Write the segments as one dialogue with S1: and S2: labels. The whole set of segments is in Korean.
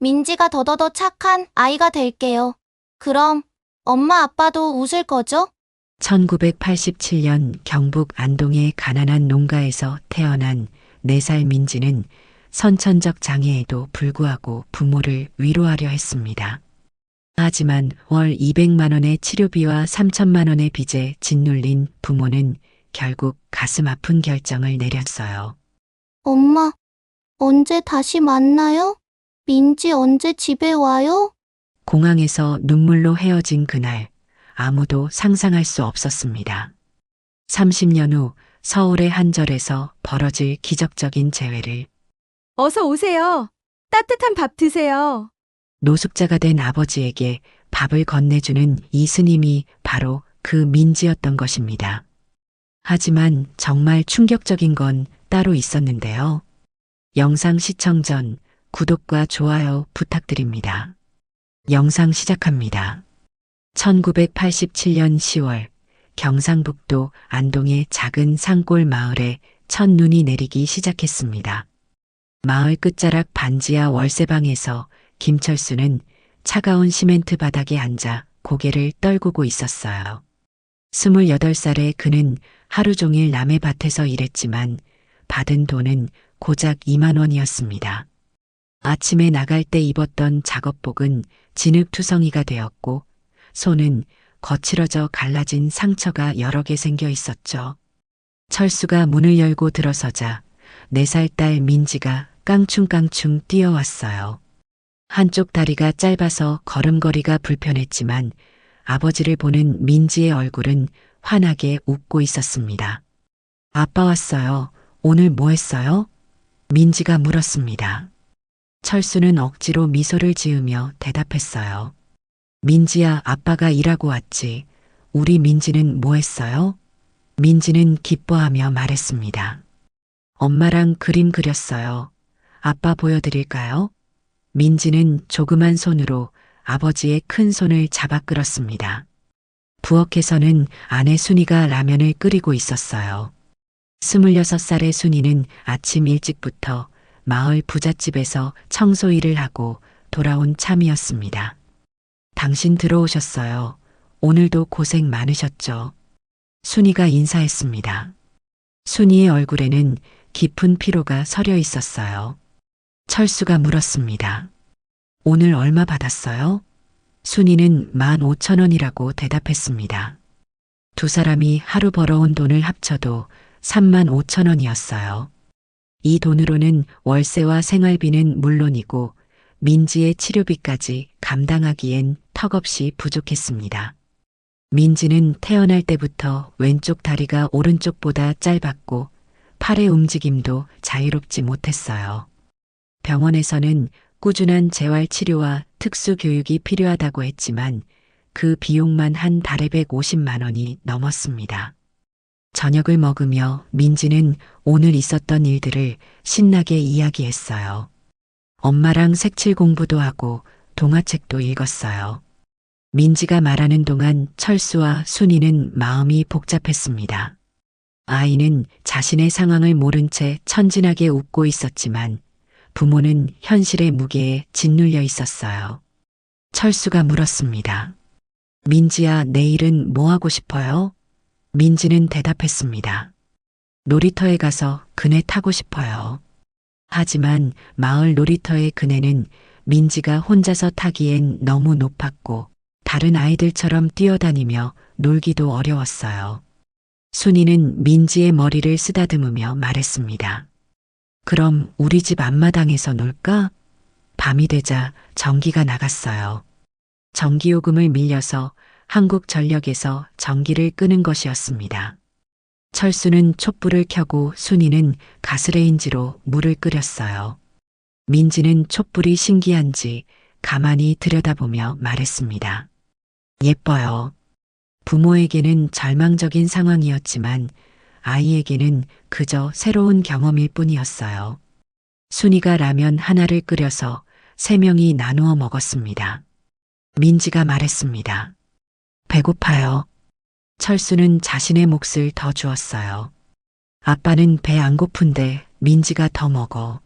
S1: 민지가 더더더 착한 아이가 될게요. 그럼 엄마 아빠도 웃을 거죠?
S2: 1987년 경북 안동의 가난한 농가에서 태어난 4살 민지는 선천적 장애에도 불구하고 부모를 위로하려 했습니다. 하지만 월 200만 원의 치료비와 3천만 원의 빚에 짓눌린 부모는 결국 가슴 아픈 결정을 내렸어요.
S1: 엄마, 언제 다시 만나요? 민지 언제 집에 와요?
S2: 공항에서 눈물로 헤어진 그날 아무도 상상할 수 없었습니다. 30년 후 서울의 한 절에서 벌어질 기적적인 재회를
S3: 어서 오세요. 따뜻한 밥 드세요.
S2: 노숙자가 된 아버지에게 밥을 건네주는 이 스님이 바로 그 민지였던 것입니다. 하지만 정말 충격적인 건 따로 있었는데요. 영상 시청 전 구독과 좋아요 부탁드립니다. 영상 시작합니다. 1987년 10월 경상북도 안동의 작은 산골 마을에 첫눈이 내리기 시작했습니다. 마을 끝자락 반지하 월세방에서 김철수는 차가운 시멘트 바닥에 앉아 고개를 떨구고 있었어요. 28살의 그는 하루 종일 남의 밭에서 일했지만 받은 돈은 고작 2만 원이었습니다. 아침에 나갈 때 입었던 작업복은 진흙투성이가 되었고 손은 거칠어져 갈라진 상처가 여러 개 생겨 있었죠. 철수가 문을 열고 들어서자 4살 딸 민지가 깡충깡충 뛰어왔어요. 한쪽 다리가 짧아서 걸음걸이가 불편했지만 아버지를 보는 민지의 얼굴은 환하게 웃고 있었습니다. 아빠 왔어요. 오늘 뭐 했어요? 민지가 물었습니다. 철수는 억지로 미소를 지으며 대답했어요. 민지야, 아빠가 일하고 왔지. 우리 민지는 뭐 했어요? 민지는 기뻐하며 말했습니다. 엄마랑 그림 그렸어요. 아빠 보여드릴까요? 민지는 조그만 손으로 아버지의 큰 손을 잡아 끌었습니다. 부엌에서는 아내 순이가 라면을 끓이고 있었어요. 26살의 순이는 아침 일찍부터 마을 부잣집에서 청소 일을 하고 돌아온 참이었습니다. 당신 들어오셨어요. 오늘도 고생 많으셨죠? 순이가 인사했습니다. 순이의 얼굴에는 깊은 피로가 서려 있었어요. 철수가 물었습니다. 오늘 얼마 받았어요? 순이는 15,000원이라고 대답했습니다. 두 사람이 하루 벌어온 돈을 합쳐도 35,000원이었어요. 이 돈으로는 월세와 생활비는 물론이고 민지의 치료비까지 감당하기엔 턱없이 부족했습니다. 민지는 태어날 때부터 왼쪽 다리가 오른쪽보다 짧았고 팔의 움직임도 자유롭지 못했어요. 병원에서는 꾸준한 재활치료와 특수교육이 필요하다고 했지만 그 비용만 한 달에 150만 원이 넘었습니다. 저녁을 먹으며 민지는 오늘 있었던 일들을 신나게 이야기했어요. 엄마랑 색칠 공부도 하고 동화책도 읽었어요. 민지가 말하는 동안 철수와 순이는 마음이 복잡했습니다. 아이는 자신의 상황을 모른 채 천진하게 웃고 있었지만 부모는 현실의 무게에 짓눌려 있었어요. 철수가 물었습니다. 민지야, 내일은 뭐 하고 싶어요? 민지는 대답했습니다. 놀이터에 가서 그네 타고 싶어요. 하지만 마을 놀이터의 그네는 민지가 혼자서 타기엔 너무 높았고 다른 아이들처럼 뛰어다니며 놀기도 어려웠어요. 순이는 민지의 머리를 쓰다듬으며 말했습니다. 그럼 우리 집 앞마당에서 놀까? 밤이 되자 전기가 나갔어요. 전기요금을 밀려서 한국전력에서 전기를 끄는 것이었습니다. 철수는 촛불을 켜고 순이는 가스레인지로 물을 끓였어요. 민지는 촛불이 신기한지 가만히 들여다보며 말했습니다. 예뻐요. 부모에게는 절망적인 상황이었지만 아이에게는 그저 새로운 경험일 뿐이었어요. 순이가 라면 하나를 끓여서 3명이 나누어 먹었습니다. 민지가 말했습니다. 배고파요. 철수는 자신의 몫을 더 주었어요. 아빠는 배 안 고픈데 민지가 더 먹어.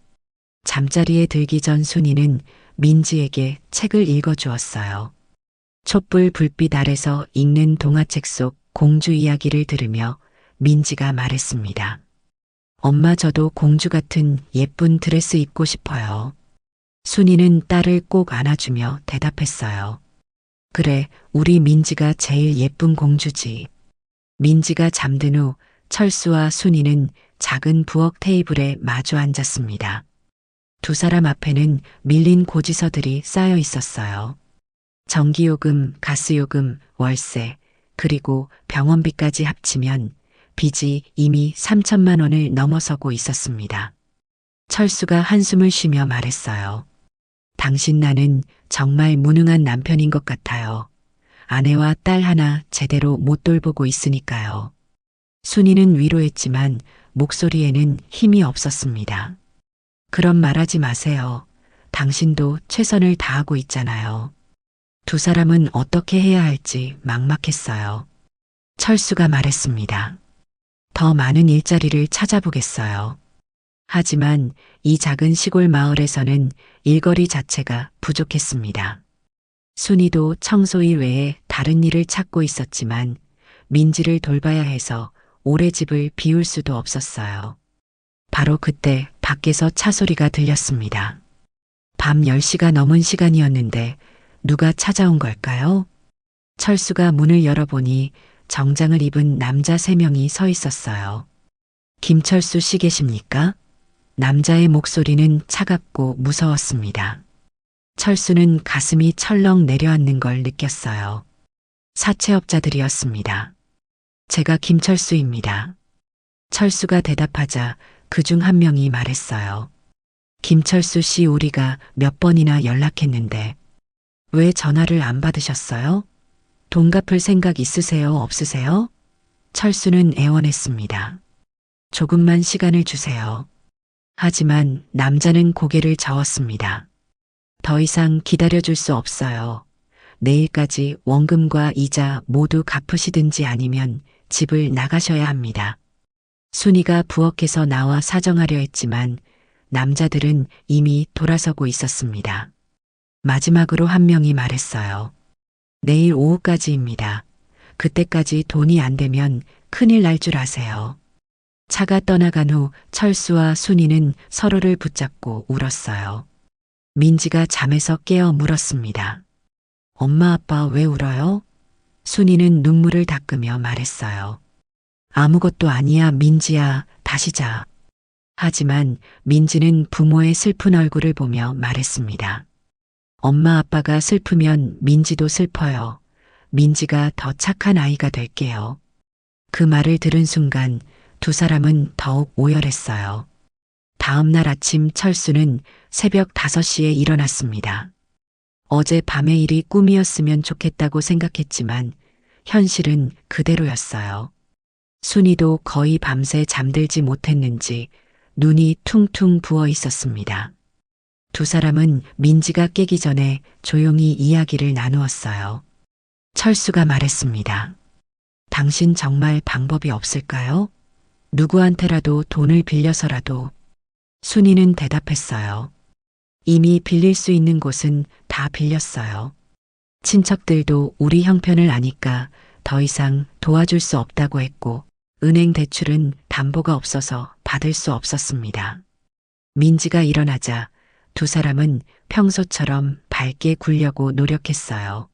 S2: 잠자리에 들기 전 순이는 민지에게 책을 읽어주었어요. 촛불 불빛 아래서 읽는 동화책 속 공주 이야기를 들으며 민지가 말했습니다. 엄마, 저도 공주 같은 예쁜 드레스 입고 싶어요. 순이는 딸을 꼭 안아주며 대답했어요. 그래, 우리 민지가 제일 예쁜 공주지. 민지가 잠든 후 철수와 순이는 작은 부엌 테이블에 마주 앉았습니다. 두 사람 앞에는 밀린 고지서들이 쌓여 있었어요. 전기요금, 가스요금, 월세, 그리고 병원비까지 합치면 빚이 이미 3천만 원을 넘어서고 있었습니다. 철수가 한숨을 쉬며 말했어요. 당신, 나는 정말 무능한 남편인 것 같아요. 아내와 딸 하나 제대로 못 돌보고 있으니까요. 순이는 위로했지만 목소리에는 힘이 없었습니다. 그런 말하지 마세요. 당신도 최선을 다하고 있잖아요. 두 사람은 어떻게 해야 할지 막막했어요. 철수가 말했습니다. 더 많은 일자리를 찾아보겠어요. 하지만 이 작은 시골 마을에서는 일거리 자체가 부족했습니다. 순이도 청소일 외에 다른 일을 찾고 있었지만 민지를 돌봐야 해서 오래 집을 비울 수도 없었어요. 바로 그때 밖에서 차 소리가 들렸습니다. 밤 10시가 넘은 시간이었는데 누가 찾아온 걸까요? 철수가 문을 열어보니 정장을 입은 남자 3명이 서 있었어요. 김철수 씨 계십니까? 남자의 목소리는 차갑고 무서웠습니다. 철수는 가슴이 철렁 내려앉는 걸 느꼈어요. 사채업자들이었습니다. 제가 김철수입니다. 철수가 대답하자 그중 한 명이 말했어요. 김철수 씨, 우리가 몇 번이나 연락했는데 왜 전화를 안 받으셨어요? 돈 갚을 생각 있으세요, 없으세요? 철수는 애원했습니다. 조금만 시간을 주세요. 하지만 남자는 고개를 저었습니다. 더 이상 기다려줄 수 없어요. 내일까지 원금과 이자 모두 갚으시든지 아니면 집을 나가셔야 합니다. 순이가 부엌에서 나와 사정하려 했지만 남자들은 이미 돌아서고 있었습니다. 마지막으로 한 명이 말했어요. 내일 오후까지입니다. 그때까지 돈이 안 되면 큰일 날 줄 아세요. 차가 떠나간 후 철수와 순이는 서로를 붙잡고 울었어요. 민지가 잠에서 깨어 물었습니다. 엄마, 아빠 왜 울어요? 순이는 눈물을 닦으며 말했어요. 아무것도 아니야, 민지야, 다시 자. 하지만 민지는 부모의 슬픈 얼굴을 보며 말했습니다. 엄마, 아빠가 슬프면 민지도 슬퍼요. 민지가 더 착한 아이가 될게요. 그 말을 들은 순간 두 사람은 더욱 오열했어요. 다음 날 아침 철수는 새벽 5시에 일어났습니다. 어제 밤의 일이 꿈이었으면 좋겠다고 생각했지만 현실은 그대로였어요. 순이도 거의 밤새 잠들지 못했는지 눈이 퉁퉁 부어 있었습니다. 두 사람은 민지가 깨기 전에 조용히 이야기를 나누었어요. 철수가 말했습니다. 당신 정말 방법이 없을까요? 누구한테라도 돈을 빌려서라도. 순이는 대답했어요. 이미 빌릴 수 있는 곳은 다 빌렸어요. 친척들도 우리 형편을 아니까 더 이상 도와줄 수 없다고 했고 은행 대출은 담보가 없어서 받을 수 없었습니다. 민지가 일어나자 두 사람은 평소처럼 밝게 굴려고 노력했어요.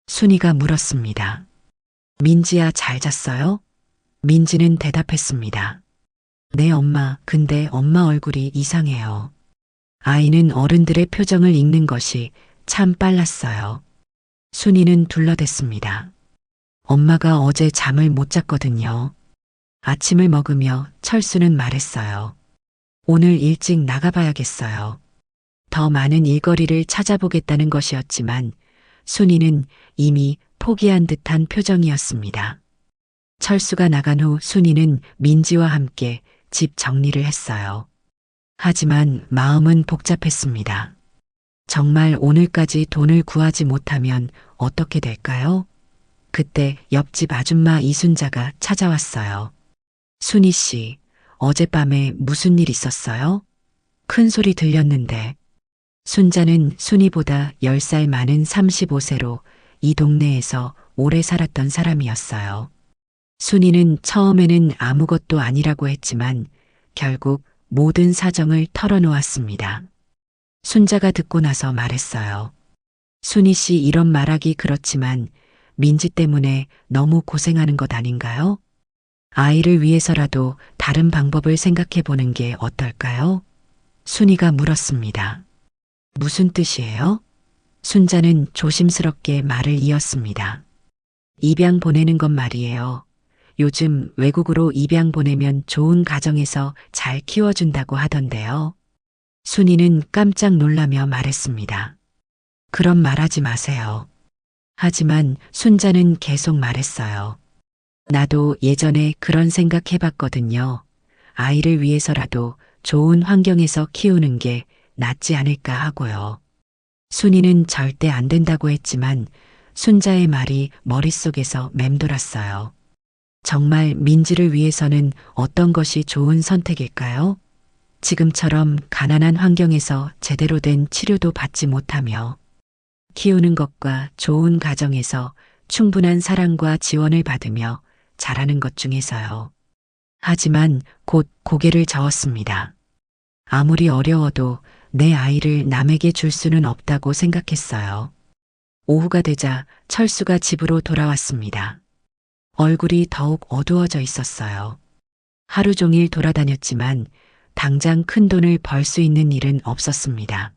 S2: 순이가 물었습니다. 민지야, 잘 잤어요? 민지는 대답했습니다. 네, 엄마. 근데 엄마 얼굴이 이상해요. 아이는 어른들의 표정을 읽는 것이 참 빨랐어요. 순이는 둘러댔습니다. 엄마가 어제 잠을 못 잤거든요. 아침을 먹으며 철수는 말했어요. 오늘 일찍 나가봐야겠어요. 더 많은 일거리를 찾아보겠다는 것이었지만 순이는 이미 포기한 듯한 표정이었습니다. 철수가 나간 후 순이는 민지와 함께 집 정리를 했어요. 하지만 마음은 복잡했습니다. 정말 오늘까지 돈을 구하지 못하면 어떻게 될까요? 그때 옆집 아줌마 이순자가 찾아왔어요. 순이 씨, 어젯밤에 무슨 일 있었어요? 큰 소리 들렸는데. 순자는 순이보다 10살 많은 35세로 이 동네에서 오래 살았던 사람이었어요. 순이는 처음에는 아무것도 아니라고 했지만 결국 모든 사정을 털어놓았습니다. 순자가 듣고 나서 말했어요. 순이 씨 이런 말하기 그렇지만 민지 때문에 너무 고생하는 것 아닌가요? 아이를 위해서라도 다른 방법을 생각해 보는 게 어떨까요? 순이가 물었습니다. 무슨 뜻이에요? 순자는 조심스럽게 말을 이었습니다. 입양 보내는 것 말이에요. 요즘 외국으로 입양 보내면 좋은 가정에서 잘 키워준다고 하던데요. 순이는 깜짝 놀라며 말했습니다. 그런 말하지 마세요. 하지만 순자는 계속 말했어요. 나도 예전에 그런 생각 해봤거든요. 아이를 위해서라도 좋은 환경에서 키우는 게 낫지 않을까 하고요. 순이는 절대 안 된다고 했지만 순자의 말이 머릿속에서 맴돌았어요. 정말 민지를 위해서는 어떤 것이 좋은 선택일까요? 지금처럼 가난한 환경에서 제대로 된 치료도 받지 못하며 키우는 것과 좋은 가정에서 충분한 사랑과 지원을 받으며 자라는 것 중에서요. 하지만 곧 고개를 저었습니다. 아무리 어려워도 내 아이를 남에게 줄 수는 없다고 생각했어요. 오후가 되자 철수가 집으로 돌아왔습니다. 얼굴이 더욱 어두워져 있었어요. 하루 종일 돌아다녔지만 당장 큰 돈을 벌 수 있는 일은 없었습니다.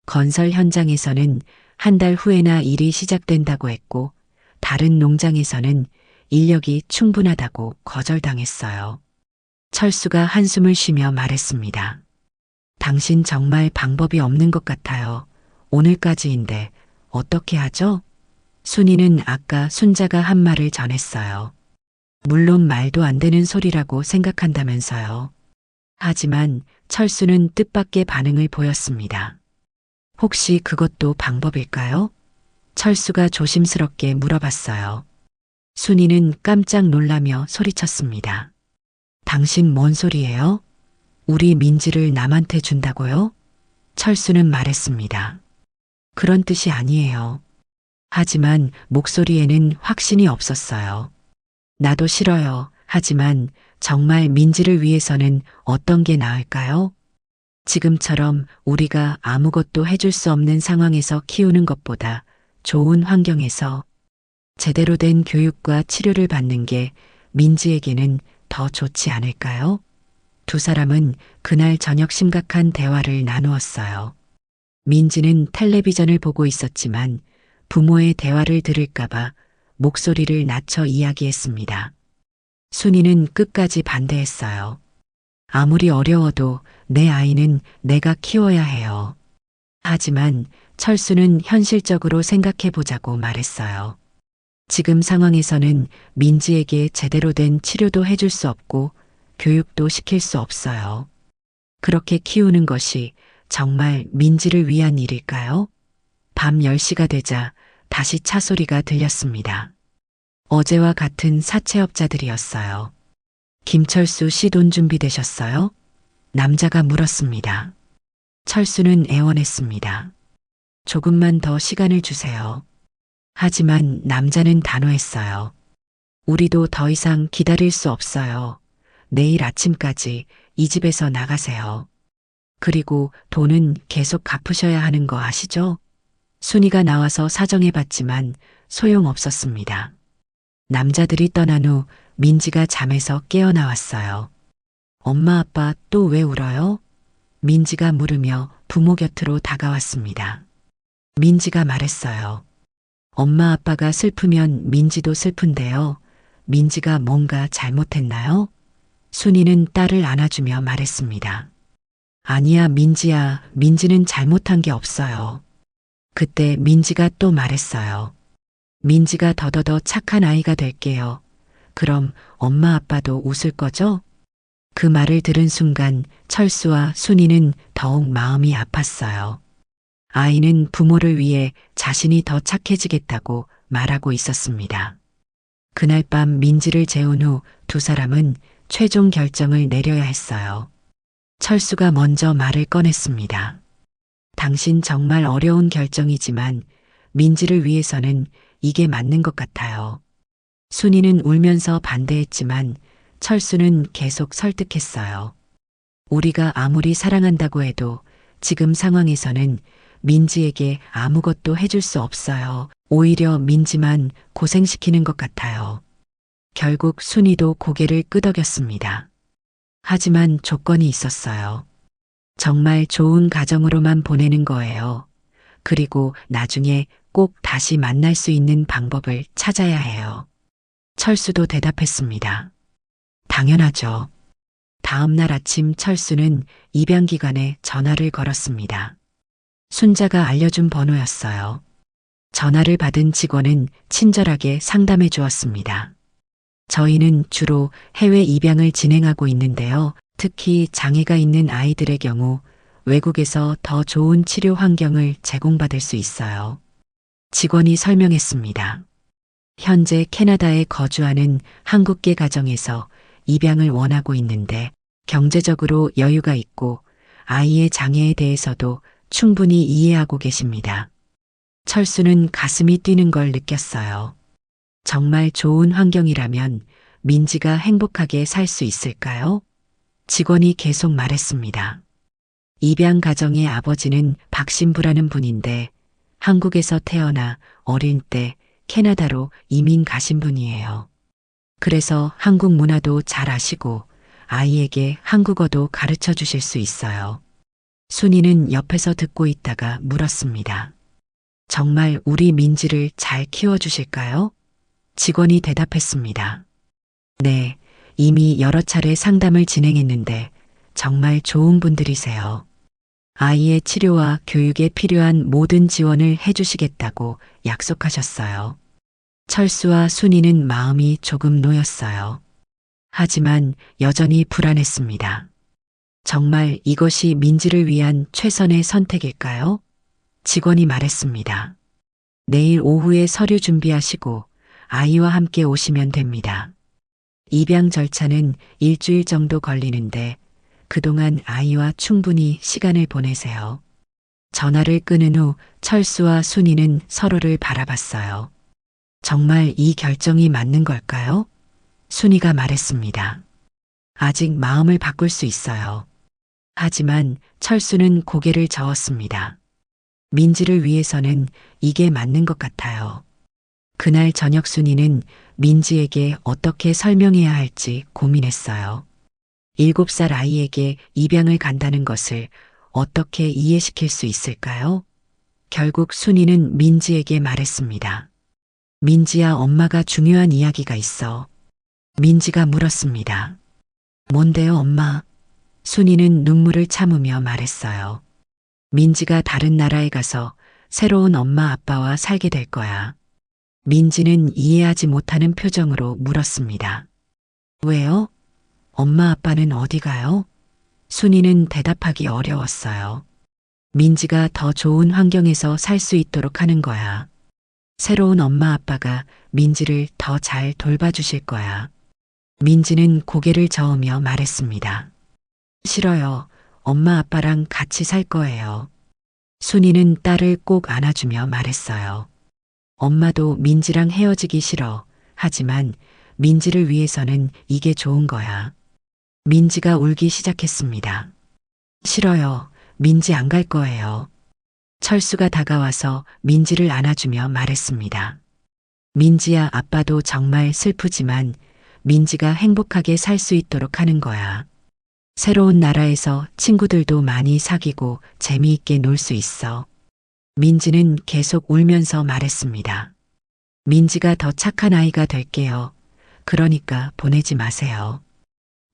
S2: 건설 현장에서는 한 달 후에나 일이 시작된다고 했고 다른 농장에서는 인력이 충분하다고 거절당했어요. 철수가 한숨을 쉬며 말했습니다. 당신 정말 방법이 없는 것 같아요. 오늘까지인데 어떻게 하죠? 순이는 아까 순자가 한 말을 전했어요. 물론 말도 안 되는 소리라고 생각한다면서요. 하지만 철수는 뜻밖의 반응을 보였습니다. 혹시 그것도 방법일까요? 철수가 조심스럽게 물어봤어요. 순이는 깜짝 놀라며 소리쳤습니다. 당신 뭔 소리예요? 우리 민지를 남한테 준다고요? 철수는 말했습니다. 그런 뜻이 아니에요. 하지만 목소리에는 확신이 없었어요. 나도 싫어요. 하지만 정말 민지를 위해서는 어떤 게 나을까요? 지금처럼 우리가 아무것도 해줄 수 없는 상황에서 키우는 것보다 좋은 환경에서 제대로 된 교육과 치료를 받는 게 민지에게는 더 좋지 않을까요? 두 사람은 그날 저녁 심각한 대화를 나누었어요. 민지는 텔레비전을 보고 있었지만 부모의 대화를 들을까봐 목소리를 낮춰 이야기했습니다. 순이는 끝까지 반대했어요. 아무리 어려워도 내 아이는 내가 키워야 해요. 하지만 철수는 현실적으로 생각해 보자고 말했어요. 지금 상황에서는 민지에게 제대로 된 치료도 해줄 수 없고 교육도 시킬 수 없어요. 그렇게 키우는 것이 정말 민지를 위한 일일까요? 밤 10시가 되자 다시 차 소리가 들렸습니다. 어제와 같은 사채업자들이었어요. 김철수 씨 돈 준비되셨어요? 남자가 물었습니다. 철수는 애원했습니다. 조금만 더 시간을 주세요. 하지만 남자는 단호했어요. 우리도 더 이상 기다릴 수 없어요. 내일 아침까지 이 집에서 나가세요. 그리고 돈은 계속 갚으셔야 하는 거 아시죠? 순이가 나와서 사정해봤지만 소용없었습니다. 남자들이 떠난 후 민지가 잠에서 깨어나왔어요. 엄마 아빠 또 왜 울어요? 민지가 물으며 부모 곁으로 다가왔습니다. 민지가 말했어요. 엄마 아빠가 슬프면 민지도 슬픈데요. 민지가 뭔가 잘못했나요? 순이는 딸을 안아주며 말했습니다. 아니야, 민지야. 민지는 잘못한 게 없어요. 그때 민지가 또 말했어요. 민지가 더더더 착한 아이가 될게요. 그럼 엄마 아빠도 웃을 거죠? 그 말을 들은 순간 철수와 순이는 더욱 마음이 아팠어요. 아이는 부모를 위해 자신이 더 착해지겠다고 말하고 있었습니다. 그날 밤 민지를 재운 후 두 사람은 최종 결정을 내려야 했어요. 철수가 먼저 말을 꺼냈습니다. 당신 정말 어려운 결정이지만 민지를 위해서는 이게 맞는 것 같아요. 순이는 울면서 반대했지만 철수는 계속 설득했어요. 우리가 아무리 사랑한다고 해도 지금 상황에서는 민지에게 아무것도 해줄 수 없어요. 오히려 민지만 고생시키는 것 같아요. 결국 순이도 고개를 끄덕였습니다. 하지만 조건이 있었어요. 정말 좋은 가정으로만 보내는 거예요. 그리고 나중에 꼭 다시 만날 수 있는 방법을 찾아야 해요. 철수도 대답했습니다. 당연하죠. 다음 날 아침 철수는 입양기관에 전화를 걸었습니다. 순자가 알려준 번호였어요. 전화를 받은 직원은 친절하게 상담해 주었습니다. 저희는 주로 해외 입양을 진행하고 있는데요. 특히 장애가 있는 아이들의 경우 외국에서 더 좋은 치료 환경을 제공받을 수 있어요. 직원이 설명했습니다. 현재 캐나다에 거주하는 한국계 가정에서 입양을 원하고 있는데 경제적으로 여유가 있고 아이의 장애에 대해서도 충분히 이해하고 계십니다. 철수는 가슴이 뛰는 걸 느꼈어요. 정말 좋은 환경이라면 민지가 행복하게 살 수 있을까요? 직원이 계속 말했습니다. 입양 가정의 아버지는 박신부라는 분인데 한국에서 태어나 어릴 때 캐나다로 이민 가신 분이에요. 그래서 한국 문화도 잘 아시고 아이에게 한국어도 가르쳐 주실 수 있어요. 순이는 옆에서 듣고 있다가 물었습니다. 정말 우리 민지를 잘 키워주실까요? 직원이 대답했습니다. 네, 이미 여러 차례 상담을 진행했는데 정말 좋은 분들이세요. 아이의 치료와 교육에 필요한 모든 지원을 해주시겠다고 약속하셨어요. 철수와 순이는 마음이 조금 놓였어요. 하지만 여전히 불안했습니다. 정말 이것이 민지를 위한 최선의 선택일까요? 직원이 말했습니다. 내일 오후에 서류 준비하시고 아이와 함께 오시면 됩니다. 입양 절차는 일주일 정도 걸리는데 그동안 아이와 충분히 시간을 보내세요. 전화를 끊은 후 철수와 순이는 서로를 바라봤어요. 정말 이 결정이 맞는 걸까요? 순이가 말했습니다. 아직 마음을 바꿀 수 있어요. 하지만 철수는 고개를 저었습니다. 민지를 위해서는 이게 맞는 것 같아요. 그날 저녁 순이는 민지에게 어떻게 설명해야 할지 고민했어요. 7살 아이에게 입양을 간다는 것을 어떻게 이해시킬 수 있을까요? 결국 순이는 민지에게 말했습니다. 민지야, 엄마가 중요한 이야기가 있어. 민지가 물었습니다. 뭔데요, 엄마? 순이는 눈물을 참으며 말했어요. 민지가 다른 나라에 가서 새로운 엄마 아빠와 살게 될 거야. 민지는 이해하지 못하는 표정으로 물었습니다. 왜요? 엄마 아빠는 어디 가요? 순이는 대답하기 어려웠어요. 민지가 더 좋은 환경에서 살 수 있도록 하는 거야. 새로운 엄마 아빠가 민지를 더 잘 돌봐주실 거야. 민지는 고개를 저으며 말했습니다. 싫어요. 엄마 아빠랑 같이 살 거예요. 순이는 딸을 꼭 안아주며 말했어요. 엄마도 민지랑 헤어지기 싫어. 하지만 민지를 위해서는 이게 좋은 거야. 민지가 울기 시작했습니다. 싫어요. 민지 안 갈 거예요. 철수가 다가와서 민지를 안아주며 말했습니다. 민지야, 아빠도 정말 슬프지만 민지가 행복하게 살 수 있도록 하는 거야. 새로운 나라에서 친구들도 많이 사귀고 재미있게 놀 수 있어. 민지는 계속 울면서 말했습니다. 민지가 더 착한 아이가 될게요. 그러니까 보내지 마세요.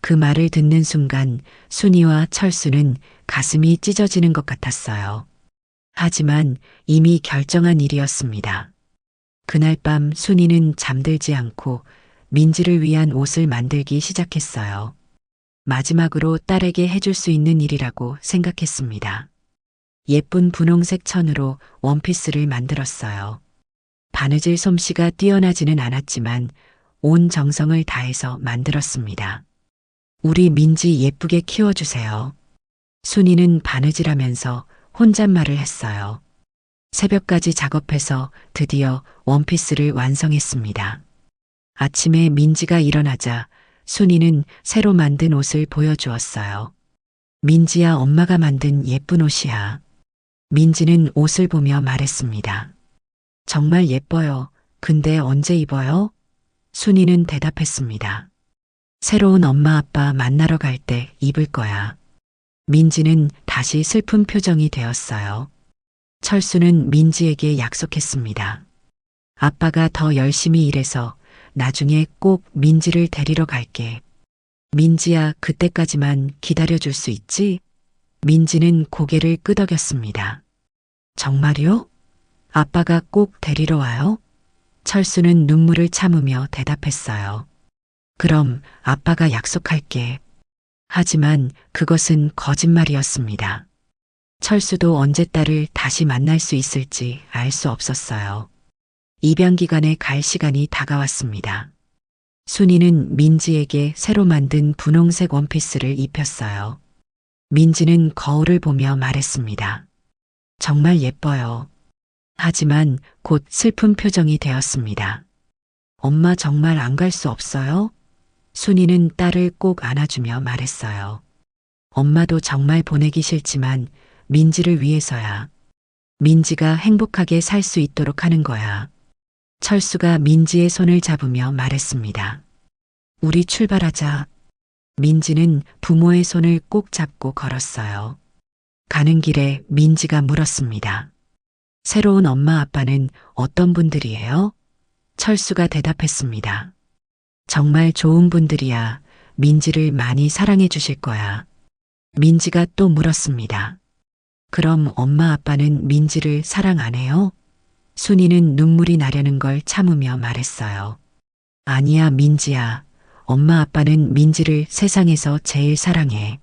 S2: 그 말을 듣는 순간 순이와 철수는 가슴이 찢어지는 것 같았어요. 하지만 이미 결정한 일이었습니다. 그날 밤 순이는 잠들지 않고 민지를 위한 옷을 만들기 시작했어요. 마지막으로 딸에게 해줄 수 있는 일이라고 생각했습니다. 예쁜 분홍색 천으로 원피스를 만들었어요. 바느질 솜씨가 뛰어나지는 않았지만 온 정성을 다해서 만들었습니다. 우리 민지 예쁘게 키워주세요. 순이는 바느질하면서 혼잣말을 했어요. 새벽까지 작업해서 드디어 원피스를 완성했습니다. 아침에 민지가 일어나자 순이는 새로 만든 옷을 보여주었어요. 민지야, 엄마가 만든 예쁜 옷이야. 민지는 옷을 보며 말했습니다. 정말 예뻐요. 근데 언제 입어요? 순이는 대답했습니다. 새로운 엄마 아빠 만나러 갈 때 입을 거야. 민지는 다시 슬픈 표정이 되었어요. 철수는 민지에게 약속했습니다. 아빠가 더 열심히 일해서 나중에 꼭 민지를 데리러 갈게. 민지야, 그때까지만 기다려줄 수 있지? 민지는 고개를 끄덕였습니다. 정말요? 아빠가 꼭 데리러 와요? 철수는 눈물을 참으며 대답했어요. 그럼 아빠가 약속할게. 하지만 그것은 거짓말이었습니다. 철수도 언제 딸을 다시 만날 수 있을지 알 수 없었어요. 입양 기간에 갈 시간이 다가왔습니다. 순이는 민지에게 새로 만든 분홍색 원피스를 입혔어요. 민지는 거울을 보며 말했습니다. 정말 예뻐요. 하지만 곧 슬픈 표정이 되었습니다. 엄마 정말 안 갈 수 없어요? 순이는 딸을 꼭 안아주며 말했어요. 엄마도 정말 보내기 싫지만 민지를 위해서야. 민지가 행복하게 살 수 있도록 하는 거야. 철수가 민지의 손을 잡으며 말했습니다. 우리 출발하자. 민지는 부모의 손을 꼭 잡고 걸었어요. 가는 길에 민지가 물었습니다. 새로운 엄마 아빠는 어떤 분들이에요? 철수가 대답했습니다. 정말 좋은 분들이야. 민지를 많이 사랑해 주실 거야. 민지가 또 물었습니다. 그럼 엄마 아빠는 민지를 사랑 안 해요? 순이는 눈물이 나려는 걸 참으며 말했어요. 아니야, 민지야. 엄마 아빠는 민지를 세상에서 제일 사랑해.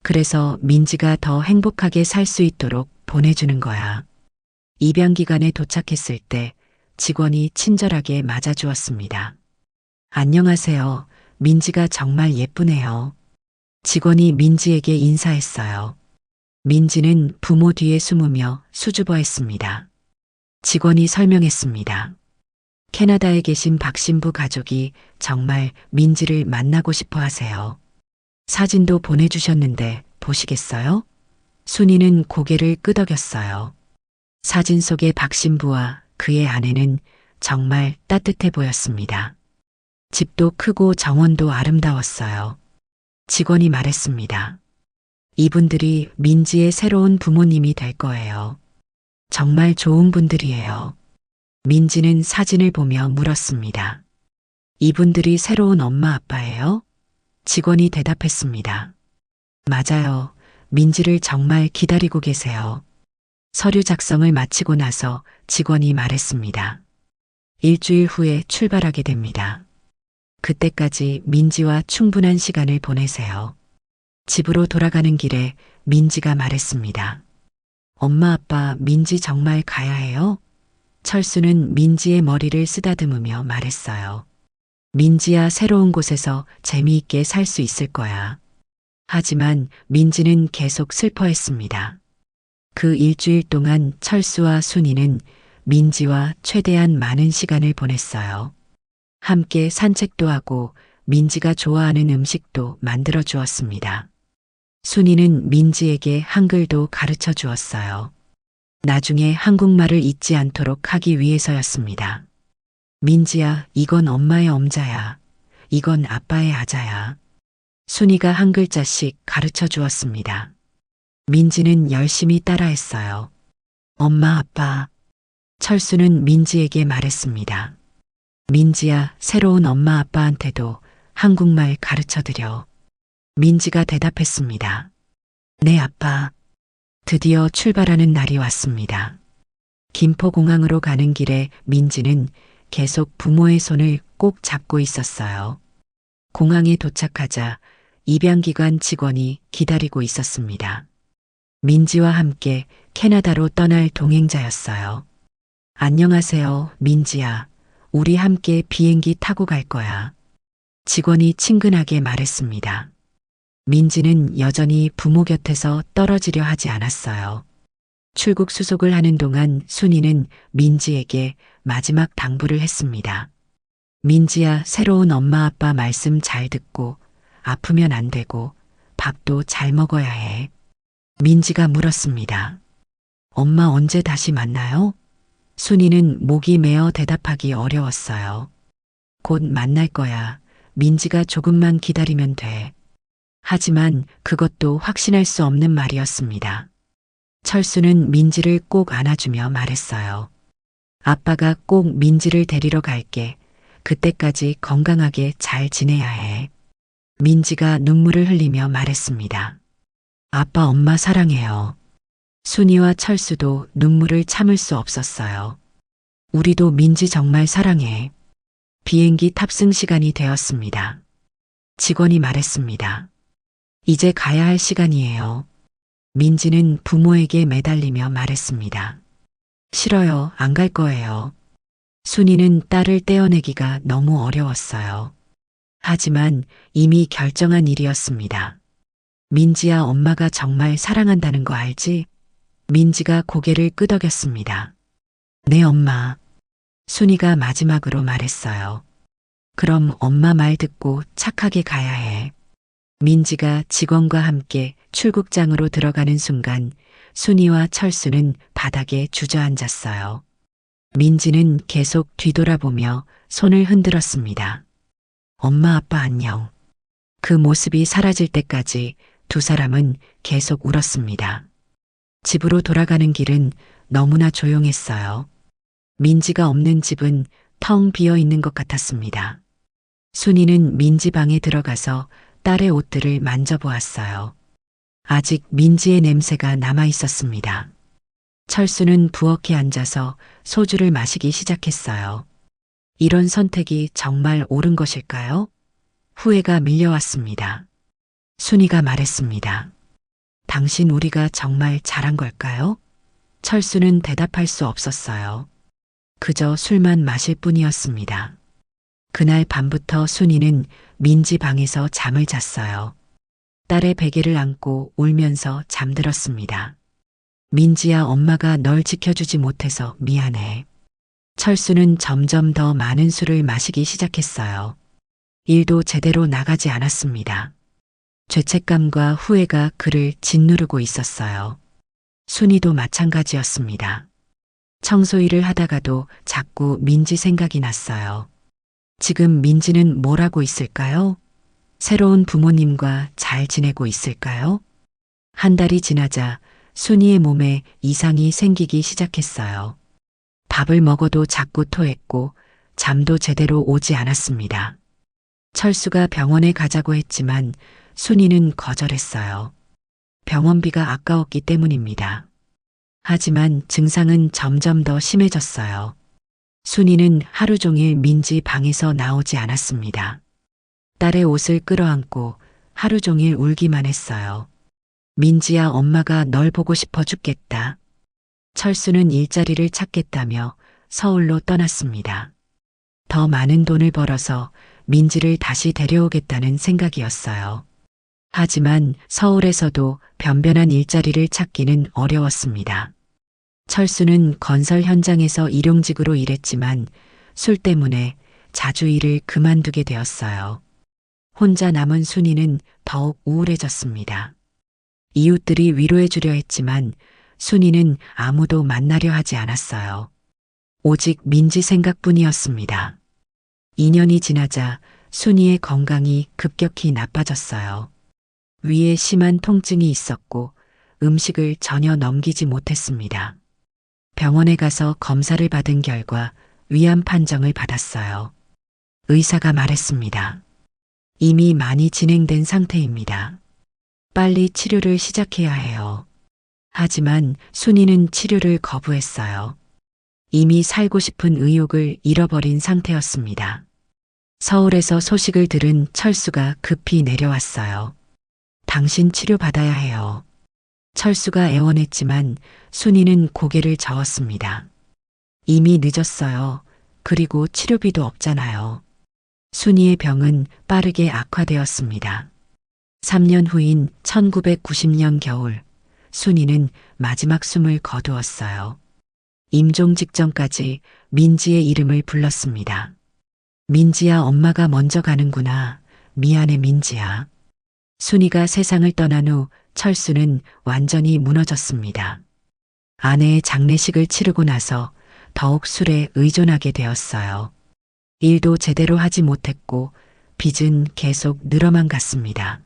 S2: 그래서 민지가 더 행복하게 살 수 있도록 보내주는 거야. 입양 기간에 도착했을 때 직원이 친절하게 맞아주었습니다. 안녕하세요. 민지가 정말 예쁘네요. 직원이 민지에게 인사했어요. 민지는 부모 뒤에 숨으며 수줍어했습니다. 직원이 설명했습니다. 캐나다에 계신 박신부 가족이 정말 민지를 만나고 싶어 하세요. 사진도 보내주셨는데 보시겠어요? 순이는 고개를 끄덕였어요. 사진 속의 박신부와 그의 아내는 정말 따뜻해 보였습니다. 집도 크고 정원도 아름다웠어요. 직원이 말했습니다. 이분들이 민지의 새로운 부모님이 될 거예요. 정말 좋은 분들이에요. 민지는 사진을 보며 물었습니다. 이분들이 새로운 엄마 아빠예요? 직원이 대답했습니다. 맞아요. 민지를 정말 기다리고 계세요. 서류 작성을 마치고 나서 직원이 말했습니다. 일주일 후에 출발하게 됩니다. 그때까지 민지와 충분한 시간을 보내세요. 집으로 돌아가는 길에 민지가 말했습니다. 엄마 아빠 민지 정말 가야 해요? 철수는 민지의 머리를 쓰다듬으며 말했어요. 민지야, 새로운 곳에서 재미있게 살 수 있을 거야. 하지만 민지는 계속 슬퍼했습니다. 그 일주일 동안 철수와 순이는 민지와 최대한 많은 시간을 보냈어요. 함께 산책도 하고 민지가 좋아하는 음식도 만들어 주었습니다. 순이는 민지에게 한글도 가르쳐 주었어요. 나중에 한국말을 잊지 않도록 하기 위해서였습니다. 민지야, 이건 엄마의 엄자야. 이건 아빠의 아자야. 순이가 한 글자씩 가르쳐 주었습니다. 민지는 열심히 따라했어요. 엄마, 아빠. 철수는 민지에게 말했습니다. 민지야, 새로운 엄마 아빠한테도 한국말 가르쳐 드려. 민지가 대답했습니다. 네, 아빠. 드디어 출발하는 날이 왔습니다. 김포공항으로 가는 길에 민지는 계속 부모의 손을 꼭 잡고 있었어요. 공항에 도착하자 입양기관 직원이 기다리고 있었습니다. 민지와 함께 캐나다로 떠날 동행자였어요. 안녕하세요, 민지야. 우리 함께 비행기 타고 갈 거야. 직원이 친근하게 말했습니다. 민지는 여전히 부모 곁에서 떨어지려 하지 않았어요. 출국 수속을 하는 동안 순이는 민지에게 마지막 당부를 했습니다. 민지야, 새로운 엄마 아빠 말씀 잘 듣고 아프면 안 되고 밥도 잘 먹어야 해. 민지가 물었습니다. 엄마 언제 다시 만나요? 순이는 목이 메어 대답하기 어려웠어요. 곧 만날 거야. 민지가 조금만 기다리면 돼. 하지만 그것도 확신할 수 없는 말이었습니다. 철수는 민지를 꼭 안아주며 말했어요. 아빠가 꼭 민지를 데리러 갈게. 그때까지 건강하게 잘 지내야 해. 민지가 눈물을 흘리며 말했습니다. 아빠, 엄마 사랑해요. 순이와 철수도 눈물을 참을 수 없었어요. 우리도 민지 정말 사랑해. 비행기 탑승 시간이 되었습니다. 직원이 말했습니다. 이제 가야 할 시간이에요. 민지는 부모에게 매달리며 말했습니다. 싫어요. 안 갈 거예요. 순이는 딸을 떼어내기가 너무 어려웠어요. 하지만 이미 결정한 일이었습니다. 민지야, 엄마가 정말 사랑한다는 거 알지? 민지가 고개를 끄덕였습니다. 네, 엄마. 순이가 마지막으로 말했어요. 그럼 엄마 말 듣고 착하게 가야 해. 민지가 직원과 함께 출국장으로 들어가는 순간 순이와 철수는 바닥에 주저앉았어요. 민지는 계속 뒤돌아보며 손을 흔들었습니다. 엄마, 아빠 안녕. 그 모습이 사라질 때까지 두 사람은 계속 울었습니다. 집으로 돌아가는 길은 너무나 조용했어요. 민지가 없는 집은 텅 비어 있는 것 같았습니다. 순이는 민지 방에 들어가서 딸의 옷들을 만져보았어요. 아직 민지의 냄새가 남아 있었습니다. 철수는 부엌에 앉아서 소주를 마시기 시작했어요. 이런 선택이 정말 옳은 것일까요? 후회가 밀려왔습니다. 순이가 말했습니다. 당신, 우리가 정말 잘한 걸까요? 철수는 대답할 수 없었어요. 그저 술만 마실 뿐이었습니다. 그날 밤부터 순이는 민지 방에서 잠을 잤어요. 딸의 베개를 안고 울면서 잠들었습니다. 민지야, 엄마가 널 지켜주지 못해서 미안해. 철수는 점점 더 많은 술을 마시기 시작했어요. 일도 제대로 나가지 않았습니다. 죄책감과 후회가 그를 짓누르고 있었어요. 순이도 마찬가지였습니다. 청소일을 하다가도 자꾸 민지 생각이 났어요. 지금 민지는 뭘 하고 있을까요? 새로운 부모님과 잘 지내고 있을까요? 한 달이 지나자 순이의 몸에 이상이 생기기 시작했어요. 밥을 먹어도 자꾸 토했고 잠도 제대로 오지 않았습니다. 철수가 병원에 가자고 했지만 순이는 거절했어요. 병원비가 아까웠기 때문입니다. 하지만 증상은 점점 더 심해졌어요. 순이는 하루 종일 민지 방에서 나오지 않았습니다. 딸의 옷을 끌어안고 하루 종일 울기만 했어요. 민지야, 엄마가 널 보고 싶어 죽겠다. 철수는 일자리를 찾겠다며 서울로 떠났습니다. 더 많은 돈을 벌어서 민지를 다시 데려오겠다는 생각이었어요. 하지만 서울에서도 변변한 일자리를 찾기는 어려웠습니다. 철수는 건설 현장에서 일용직으로 일했지만 술 때문에 자주 일을 그만두게 되었어요. 혼자 남은 순이는 더욱 우울해졌습니다. 이웃들이 위로해 주려 했지만 순이는 아무도 만나려 하지 않았어요. 오직 민지 생각뿐이었습니다. 2년이 지나자 순이의 건강이 급격히 나빠졌어요. 위에 심한 통증이 있었고 음식을 전혀 넘기지 못했습니다. 병원에 가서 검사를 받은 결과 위암 판정을 받았어요. 의사가 말했습니다. 이미 많이 진행된 상태입니다. 빨리 치료를 시작해야 해요. 하지만 순이는 치료를 거부했어요. 이미 살고 싶은 의욕을 잃어버린 상태였습니다. 서울에서 소식을 들은 철수가 급히 내려왔어요. 당신 치료받아야 해요. 철수가 애원했지만 순이는 고개를 저었습니다. 이미 늦었어요. 그리고 치료비도 없잖아요. 순이의 병은 빠르게 악화되었습니다. 3년 후인 1990년 겨울, 순이는 마지막 숨을 거두었어요. 임종 직전까지 민지의 이름을 불렀습니다. 민지야, 엄마가 먼저 가는구나. 미안해, 민지야. 순이가 세상을 떠난 후 철수는 완전히 무너졌습니다. 아내의 장례식을 치르고 나서 더욱 술에 의존하게 되었어요. 일도 제대로 하지 못했고 빚은 계속 늘어만 갔습니다.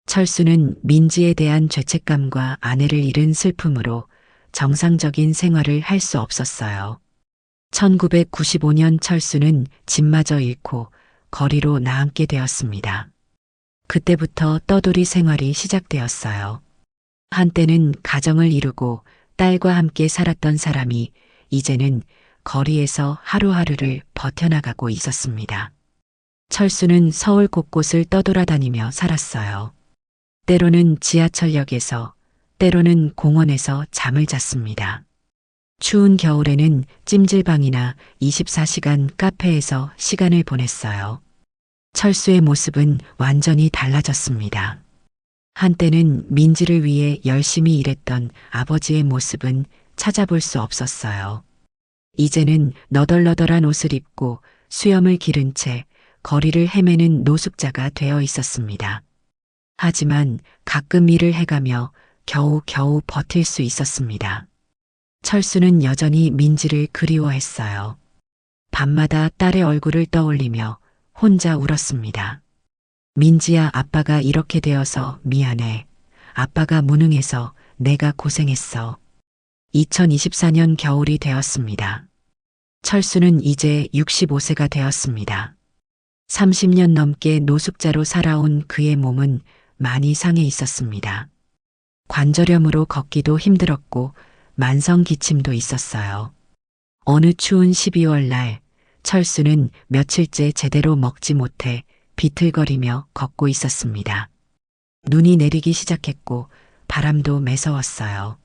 S2: 철수는 민지에 대한 죄책감과 아내를 잃은 슬픔으로 정상적인 생활을 할 수 없었어요. 1995년 철수는 집마저 잃고 거리로 나앉게 되었습니다. 그때부터 떠돌이 생활이 시작되었어요. 한때는 가정을 이루고 딸과 함께 살았던 사람이 이제는 거리에서 하루하루를 버텨나가고 있었습니다. 철수는 서울 곳곳을 떠돌아다니며 살았어요. 때로는 지하철역에서, 때로는 공원에서 잠을 잤습니다. 추운 겨울에는 찜질방이나 24시간 카페에서 시간을 보냈어요. 철수의 모습은 완전히 달라졌습니다. 한때는 민지를 위해 열심히 일했던 아버지의 모습은 찾아볼 수 없었어요. 이제는 너덜너덜한 옷을 입고 수염을 기른 채 거리를 헤매는 노숙자가 되어 있었습니다. 하지만 가끔 일을 해가며 겨우 버틸 수 있었습니다. 철수는 여전히 민지를 그리워했어요. 밤마다 딸의 얼굴을 떠올리며 혼자 울었습니다. 민지야, 아빠가 이렇게 되어서 미안해. 아빠가 무능해서 내가 고생했어. 2024년 겨울이 되었습니다. 철수는 이제 65세가 되었습니다. 30년 넘게 노숙자로 살아온 그의 몸은 많이 상해 있었습니다. 관절염으로 걷기도 힘들었고 만성 기침도 있었어요. 어느 추운 12월 날 철수는 며칠째 제대로 먹지 못해 비틀거리며 걷고 있었습니다. 눈이 내리기 시작했고 바람도 매서웠어요.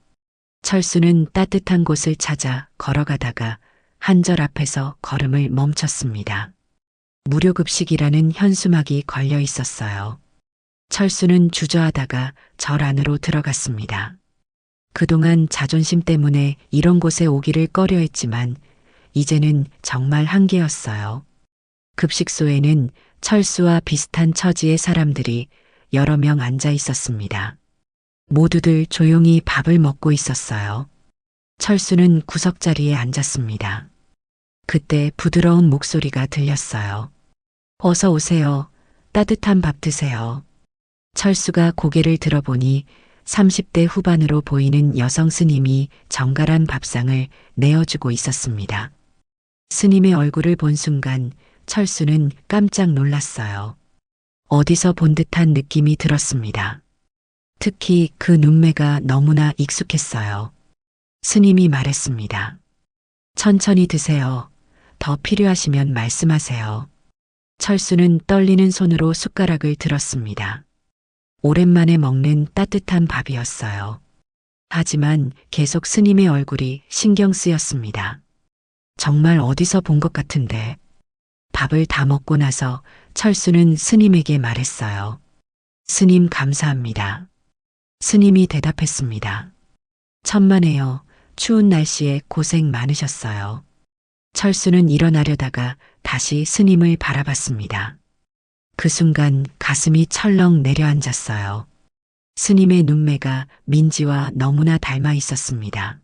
S2: 철수는 따뜻한 곳을 찾아 걸어가다가 한절 앞에서 걸음을 멈췄습니다. 무료급식이라는 현수막이 걸려 있었어요. 철수는 주저하다가 절 안으로 들어갔습니다. 그동안 자존심 때문에 이런 곳에 오기를 꺼려했지만 이제는 정말 한계였어요. 급식소에는 철수와 비슷한 처지의 사람들이 여러 명 앉아 있었습니다. 모두들 조용히 밥을 먹고 있었어요. 철수는 구석자리에 앉았습니다. 그때 부드러운 목소리가 들렸어요. 어서 오세요. 따뜻한 밥 드세요. 철수가 고개를 들어보니 30대 후반으로 보이는 여성 스님이 정갈한 밥상을 내어주고 있었습니다. 스님의 얼굴을 본 순간 철수는 깜짝 놀랐어요. 어디서 본 듯한 느낌이 들었습니다. 특히 그 눈매가 너무나 익숙했어요. 스님이 말했습니다. 천천히 드세요. 더 필요하시면 말씀하세요. 철수는 떨리는 손으로 숟가락을 들었습니다. 오랜만에 먹는 따뜻한 밥이었어요. 하지만 계속 스님의 얼굴이 신경 쓰였습니다. 정말 어디서 본 것 같은데. 밥을 다 먹고 나서 철수는 스님에게 말했어요. 스님, 감사합니다. 스님이 대답했습니다. 천만에요. 추운 날씨에 고생 많으셨어요. 철수는 일어나려다가 다시 스님을 바라봤습니다. 그 순간 가슴이 철렁 내려앉았어요. 스님의 눈매가 민지와 너무나 닮아 있었습니다.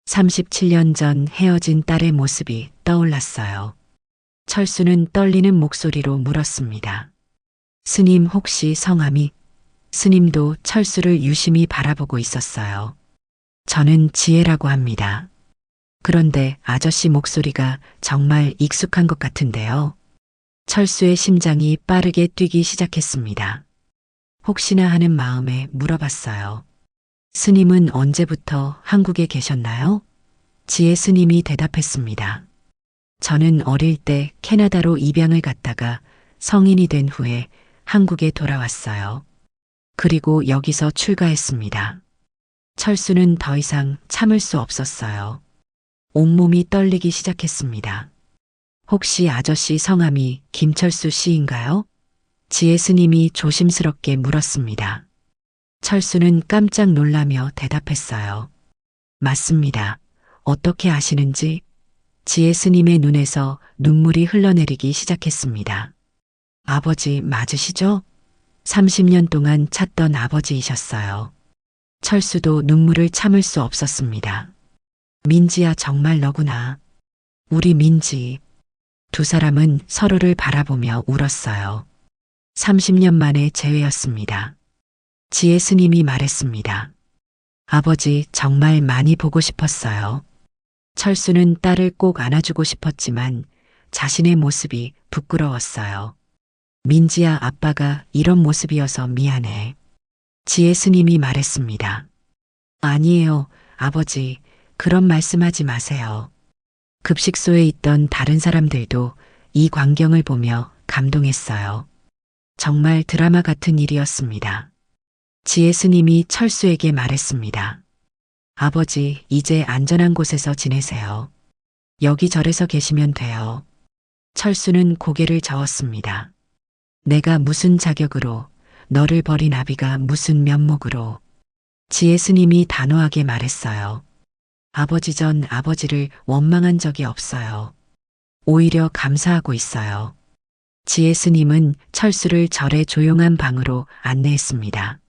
S2: 37년 전 헤어진 딸의 모습이 떠올랐어요. 철수는 떨리는 목소리로 물었습니다. 스님, 혹시 성함이? 스님도 철수를 유심히 바라보고 있었어요. 저는 지혜라고 합니다. 그런데 아저씨 목소리가 정말 익숙한 것 같은데요. 철수의 심장이 빠르게 뛰기 시작했습니다. 혹시나 하는 마음에 물어봤어요. 스님은 언제부터 한국에 계셨나요? 지혜 스님이 대답했습니다. 저는 어릴 때 캐나다로 입양을 갔다가 성인이 된 후에 한국에 돌아왔어요. 그리고 여기서 출가했습니다. 철수는 더 이상 참을 수 없었어요. 온몸이 떨리기 시작했습니다. 혹시 아저씨 성함이 김철수 씨인가요? 지혜 스님이 조심스럽게 물었습니다. 철수는 깜짝 놀라며 대답했어요. 맞습니다. 어떻게 아시는지? 지혜 스님의 눈에서 눈물이 흘러내리기 시작했습니다. 아버지 맞으시죠? 30년 동안 찾던 아버지이셨어요. 철수도 눈물을 참을 수 없었습니다. 민지야 정말 너구나. 우리 민지. 두 사람은 서로를 바라보며 울었어요. 30년 만에 재회였습니다. 지혜 스님이 말했습니다. 아버지 정말 많이 보고 싶었어요. 철수는 딸을 꼭 안아주고 싶었지만 자신의 모습이 부끄러웠어요. 민지야 아빠가 이런 모습이어서 미안해. 지혜 스님이 말했습니다. 아니에요, 아버지. 그런 말씀하지 마세요. 급식소에 있던 다른 사람들도 이 광경을 보며 감동했어요. 정말 드라마 같은 일이었습니다. 지혜 스님이 철수에게 말했습니다. 아버지, 이제 안전한 곳에서 지내세요. 여기 절에서 계시면 돼요. 철수는 고개를 저었습니다. 내가 무슨 자격으로, 너를 버린 아비가 무슨 면목으로. 지혜 스님이 단호하게 말했어요. 아버지 전 아버지를 원망한 적이 없어요. 오히려 감사하고 있어요. 지혜 스님은 철수를 절의 조용한 방으로 안내했습니다.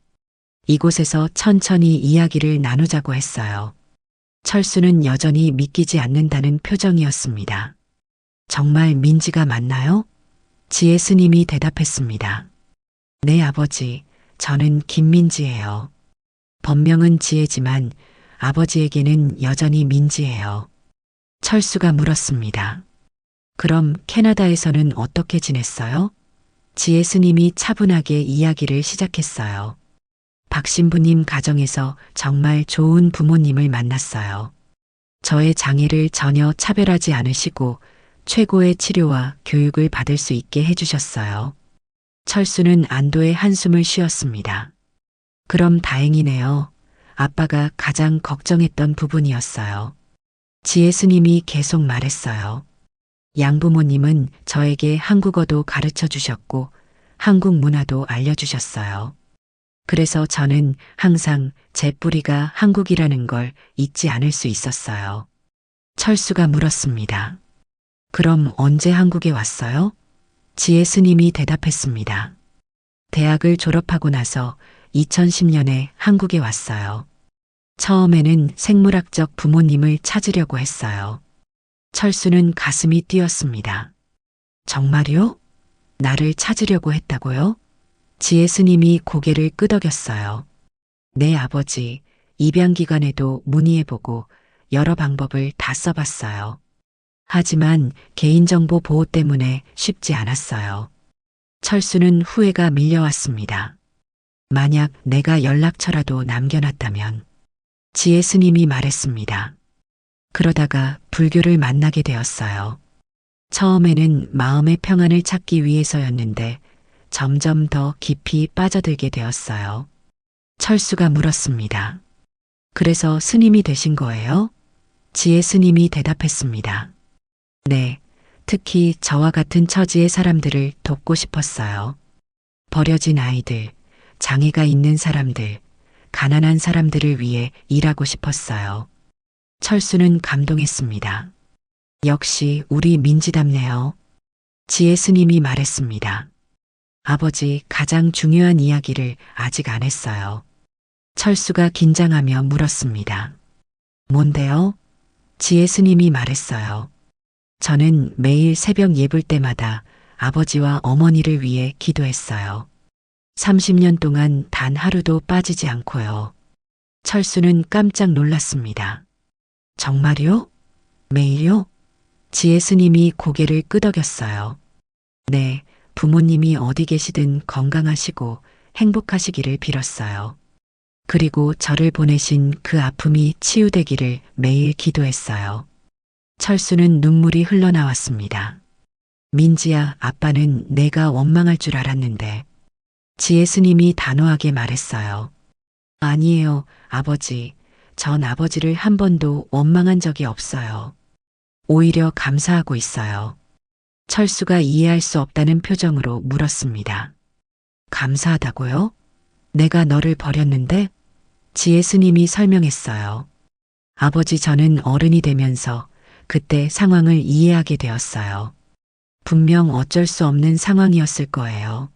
S2: 이곳에서 천천히 이야기를 나누자고 했어요. 철수는 여전히 믿기지 않는다는 표정이었습니다. 정말 민지가 맞나요? 지혜 스님이 대답했습니다. 네 아버지, 저는 김민지예요. 본명은 지혜지만 아버지에게는 여전히 민지예요. 철수가 물었습니다. 그럼 캐나다에서는 어떻게 지냈어요? 지혜 스님이 차분하게 이야기를 시작했어요. 박 신부님 가정에서 정말 좋은 부모님을 만났어요. 저의 장애를 전혀 차별하지 않으시고 최고의 치료와 교육을 받을 수 있게 해주셨어요. 철수는 안도의 한숨을 쉬었습니다. 그럼 다행이네요. 아빠가 가장 걱정했던 부분이었어요. 지혜 스님이 계속 말했어요. 양부모님은 저에게 한국어도 가르쳐 주셨고 한국 문화도 알려주셨어요. 그래서 저는 항상 제 뿌리가 한국이라는 걸 잊지 않을 수 있었어요. 철수가 물었습니다. 그럼 언제 한국에 왔어요? 지혜 스님이 대답했습니다. 대학을 졸업하고 나서 2010년에 한국에 왔어요. 처음에는 생물학적 부모님을 찾으려고 했어요. 철수는 가슴이 뛰었습니다. 정말요? 나를 찾으려고 했다고요? 지혜 스님이 고개를 끄덕였어요. 네 아버지, 입양기관에도 문의해보고 여러 방법을 다 써봤어요. 하지만 개인정보 보호 때문에 쉽지 않았어요. 철수는 후회가 밀려왔습니다. 만약 내가 연락처라도 남겨놨다면. 지혜 스님이 말했습니다. 그러다가 불교를 만나게 되었어요. 처음에는 마음의 평안을 찾기 위해서였는데 점점 더 깊이 빠져들게 되었어요. 철수가 물었습니다. 그래서 스님이 되신 거예요? 지혜 스님이 대답했습니다. 네, 특히 저와 같은 처지의 사람들을 돕고 싶었어요. 버려진 아이들, 장애가 있는 사람들, 가난한 사람들을 위해 일하고 싶었어요. 철수는 감동했습니다. 역시 우리 민지답네요. 지혜 스님이 말했습니다. 아버지 가장 중요한 이야기를 아직 안 했어요. 철수가 긴장하며 물었습니다. 뭔데요? 지혜 스님이 말했어요. 저는 매일 새벽 예불 때마다 아버지와 어머니를 위해 기도했어요. 30년 동안 단 하루도 빠지지 않고요. 철수는 깜짝 놀랐습니다. 정말요? 매일요? 지혜 스님이 고개를 끄덕였어요. 네, 부모님이 어디 계시든 건강하시고 행복하시기를 빌었어요. 그리고 저를 보내신 그 아픔이 치유되기를 매일 기도했어요. 철수는 눈물이 흘러나왔습니다. 민지야, 아빠는 내가 원망할 줄 알았는데. 지혜 스님이 단호하게 말했어요. 아니에요, 아버지. 전 아버지를 한 번도 원망한 적이 없어요. 오히려 감사하고 있어요. 철수가 이해할 수 없다는 표정으로 물었습니다. 감사하다고요? 내가 너를 버렸는데? 지혜 스님이 설명했어요. 아버지, 저는 어른이 되면서 그때 상황을 이해하게 되었어요. 분명 어쩔 수 없는 상황이었을 거예요.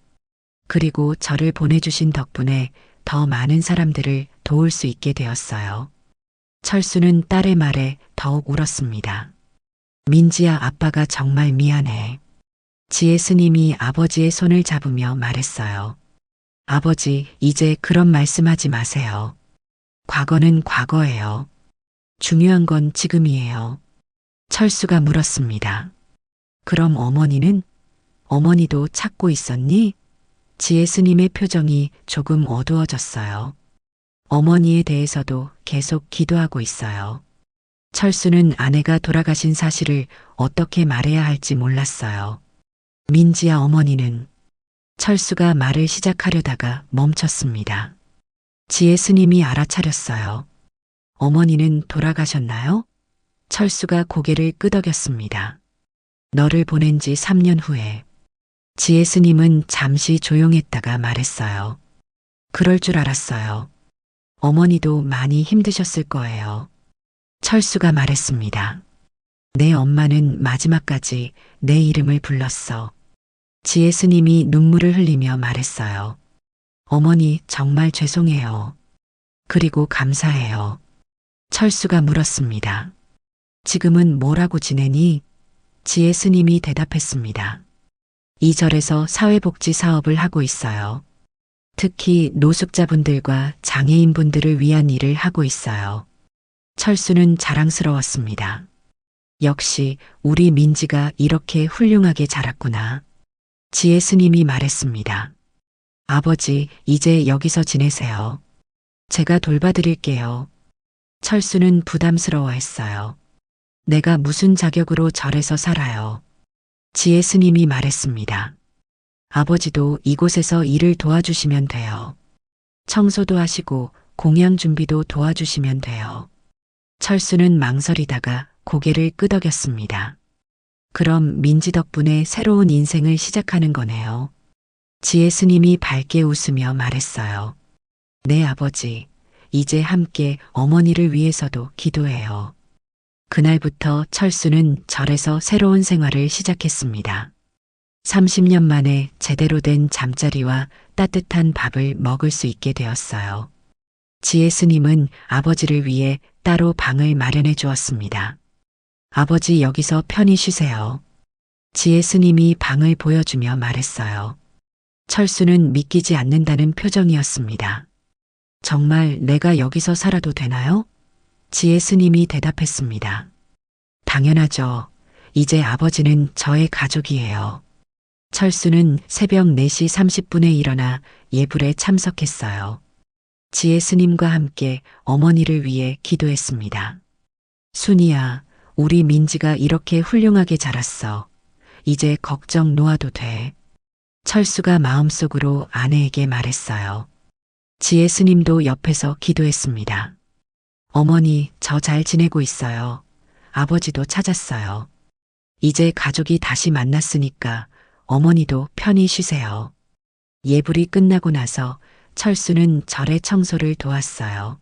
S2: 그리고 저를 보내주신 덕분에 더 많은 사람들을 도울 수 있게 되었어요. 철수는 딸의 말에 더욱 울었습니다. 민지야, 아빠가 정말 미안해. 지혜 스님이 아버지의 손을 잡으며 말했어요. 아버지, 이제 그런 말씀하지 마세요. 과거는 과거예요. 중요한 건 지금이에요. 철수가 물었습니다. 그럼 어머니는? 어머니도 찾고 있었니? 지혜 스님의 표정이 조금 어두워졌어요. 어머니에 대해서도 계속 기도하고 있어요. 철수는 아내가 돌아가신 사실을 어떻게 말해야 할지 몰랐어요. 민지야, 어머니는? 철수가 말을 시작하려다가 멈췄습니다. 지혜 스님이 알아차렸어요. 어머니는 돌아가셨나요? 철수가 고개를 끄덕였습니다. 너를 보낸 지 3년 후에. 지혜 스님은 잠시 조용했다가 말했어요. 그럴 줄 알았어요. 어머니도 많이 힘드셨을 거예요. 철수가 말했습니다. 내 엄마는 마지막까지 내 이름을 불렀어. 지혜 스님이 눈물을 흘리며 말했어요. 어머니, 정말 죄송해요. 그리고 감사해요. 철수가 물었습니다. 지금은 뭐라고 지내니? 지혜 스님이 대답했습니다. 이 절에서 사회복지 사업을 하고 있어요. 특히 노숙자분들과 장애인분들을 위한 일을 하고 있어요. 철수는 자랑스러웠습니다. 역시 우리 민지가 이렇게 훌륭하게 자랐구나. 지혜 스님이 말했습니다. 아버지, 이제 여기서 지내세요. 제가 돌봐드릴게요. 철수는 부담스러워했어요. 내가 무슨 자격으로 절에서 살아요. 지혜 스님이 말했습니다. 아버지도 이곳에서 일을 도와주시면 돼요. 청소도 하시고 공양 준비도 도와주시면 돼요. 철수는 망설이다가 고개를 끄덕였습니다. 그럼 민지 덕분에 새로운 인생을 시작하는 거네요. 지혜 스님이 밝게 웃으며 말했어요. 네, 아버지. 이제 함께 어머니를 위해서도 기도해요. 그날부터 철수는 절에서 새로운 생활을 시작했습니다. 30년 만에 제대로 된 잠자리와 따뜻한 밥을 먹을 수 있게 되었어요. 지혜 스님은 아버지를 위해 따로 방을 마련해 주었습니다. 아버지, 여기서 편히 쉬세요. 지혜 스님이 방을 보여주며 말했어요. 철수는 믿기지 않는다는 표정이었습니다. 정말 내가 여기서 살아도 되나요? 지혜 스님이 대답했습니다. 당연하죠. 이제 아버지는 저의 가족이에요. 철수는 새벽 4시 30분에 일어나 예불에 참석했어요. 지혜 스님과 함께 어머니를 위해 기도했습니다. 순이야, 우리 민지가 이렇게 훌륭하게 자랐어. 이제 걱정 놓아도 돼. 철수가 마음속으로 아내에게 말했어요. 지혜 스님도 옆에서 기도했습니다. 어머니, 저 잘 지내고 있어요. 아버지도 찾았어요. 이제 가족이 다시 만났으니까 어머니도 편히 쉬세요. 예불이 끝나고 나서 철수는 절의 청소를 도왔어요.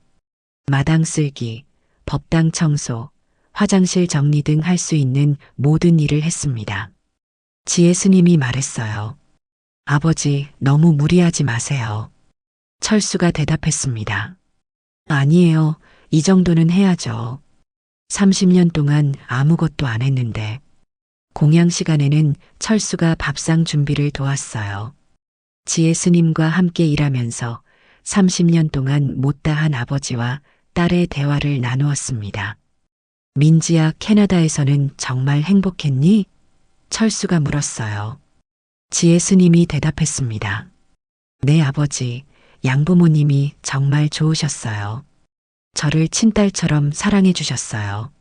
S2: 마당 쓸기, 법당 청소, 화장실 정리 등 할 수 있는 모든 일을 했습니다. 지혜 스님이 말했어요. 아버지, 너무 무리하지 마세요. 철수가 대답했습니다. 아니에요. 이 정도는 해야죠. 30년 동안 아무것도 안 했는데. 공양 시간에는 철수가 밥상 준비를 도왔어요. 지혜 스님과 함께 일하면서 30년 동안 못다한 아버지와 딸의 대화를 나누었습니다. 민지야, 캐나다에서는 정말 행복했니? 철수가 물었어요. 지혜 스님이 대답했습니다. 네, 아버지. 양부모님이 정말 좋으셨어요. 저를 친딸처럼 사랑해 주셨어요.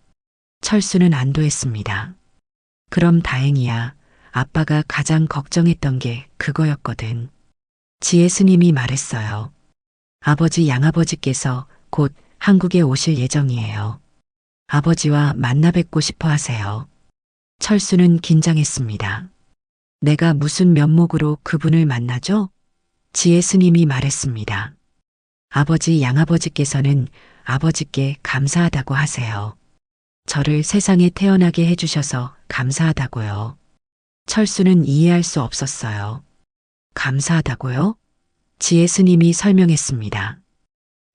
S2: 철수는 안도했습니다. 그럼 다행이야. 아빠가 가장 걱정했던 게 그거였거든. 지혜 스님이 말했어요. 아버지, 양아버지께서 곧 한국에 오실 예정이에요. 아버지와 만나 뵙고 싶어 하세요. 철수는 긴장했습니다. 내가 무슨 면목으로 그분을 만나죠? 지혜 스님이 말했습니다. 아버지 양아버지께서는 아버지께 감사하다고 하세요. 저를 세상에 태어나게 해주셔서 감사하다고요. 철수는 이해할 수 없었어요. 감사하다고요? 지혜 스님이 설명했습니다.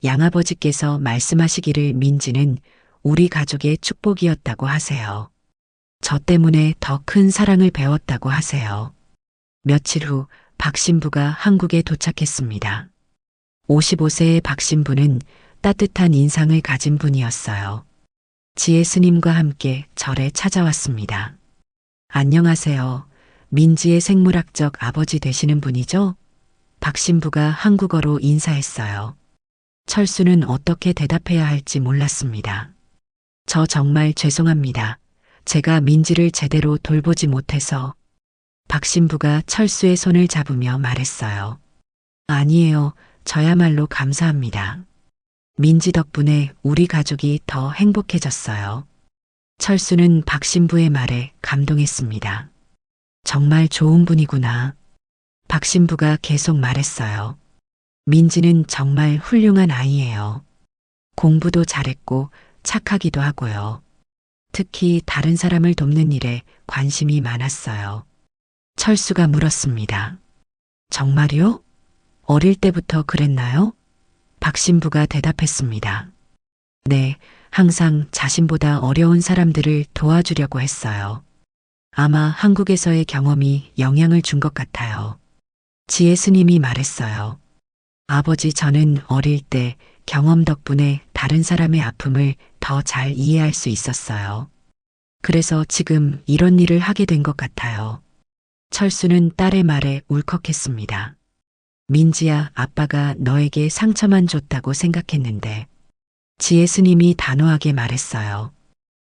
S2: 양아버지께서 말씀하시기를 민지는 우리 가족의 축복이었다고 하세요. 저 때문에 더 큰 사랑을 배웠다고 하세요. 며칠 후 박 신부가 한국에 도착했습니다. 55세의 박 신부는 따뜻한 인상을 가진 분이었어요. 지혜 스님과 함께 절에 찾아왔습니다. 안녕하세요. 민지의 생물학적 아버지 되시는 분이죠? 박 신부가 한국어로 인사했어요. 철수는 어떻게 대답해야 할지 몰랐습니다. 저 정말 죄송합니다. 제가 민지를 제대로 돌보지 못해서. 박 신부가 철수의 손을 잡으며 말했어요. 아니에요. 저야말로 감사합니다. 민지 덕분에 우리 가족이 더 행복해졌어요. 철수는 박 신부의 말에 감동했습니다. 정말 좋은 분이구나. 박 신부가 계속 말했어요. 민지는 정말 훌륭한 아이예요. 공부도 잘했고 착하기도 하고요. 특히 다른 사람을 돕는 일에 관심이 많았어요. 철수가 물었습니다. 정말요? 어릴 때부터 그랬나요? 박 신부가 대답했습니다. 네, 항상 자신보다 어려운 사람들을 도와주려고 했어요. 아마 한국에서의 경험이 영향을 준 것 같아요. 지혜 스님이 말했어요. 아버지, 저는 어릴 때 경험 덕분에 다른 사람의 아픔을 더 잘 이해할 수 있었어요. 그래서 지금 이런 일을 하게 된 것 같아요. 철수는 딸의 말에 울컥했습니다. 민지야, 아빠가 너에게 상처만 줬다고 생각했는데. 지혜 스님이 단호하게 말했어요.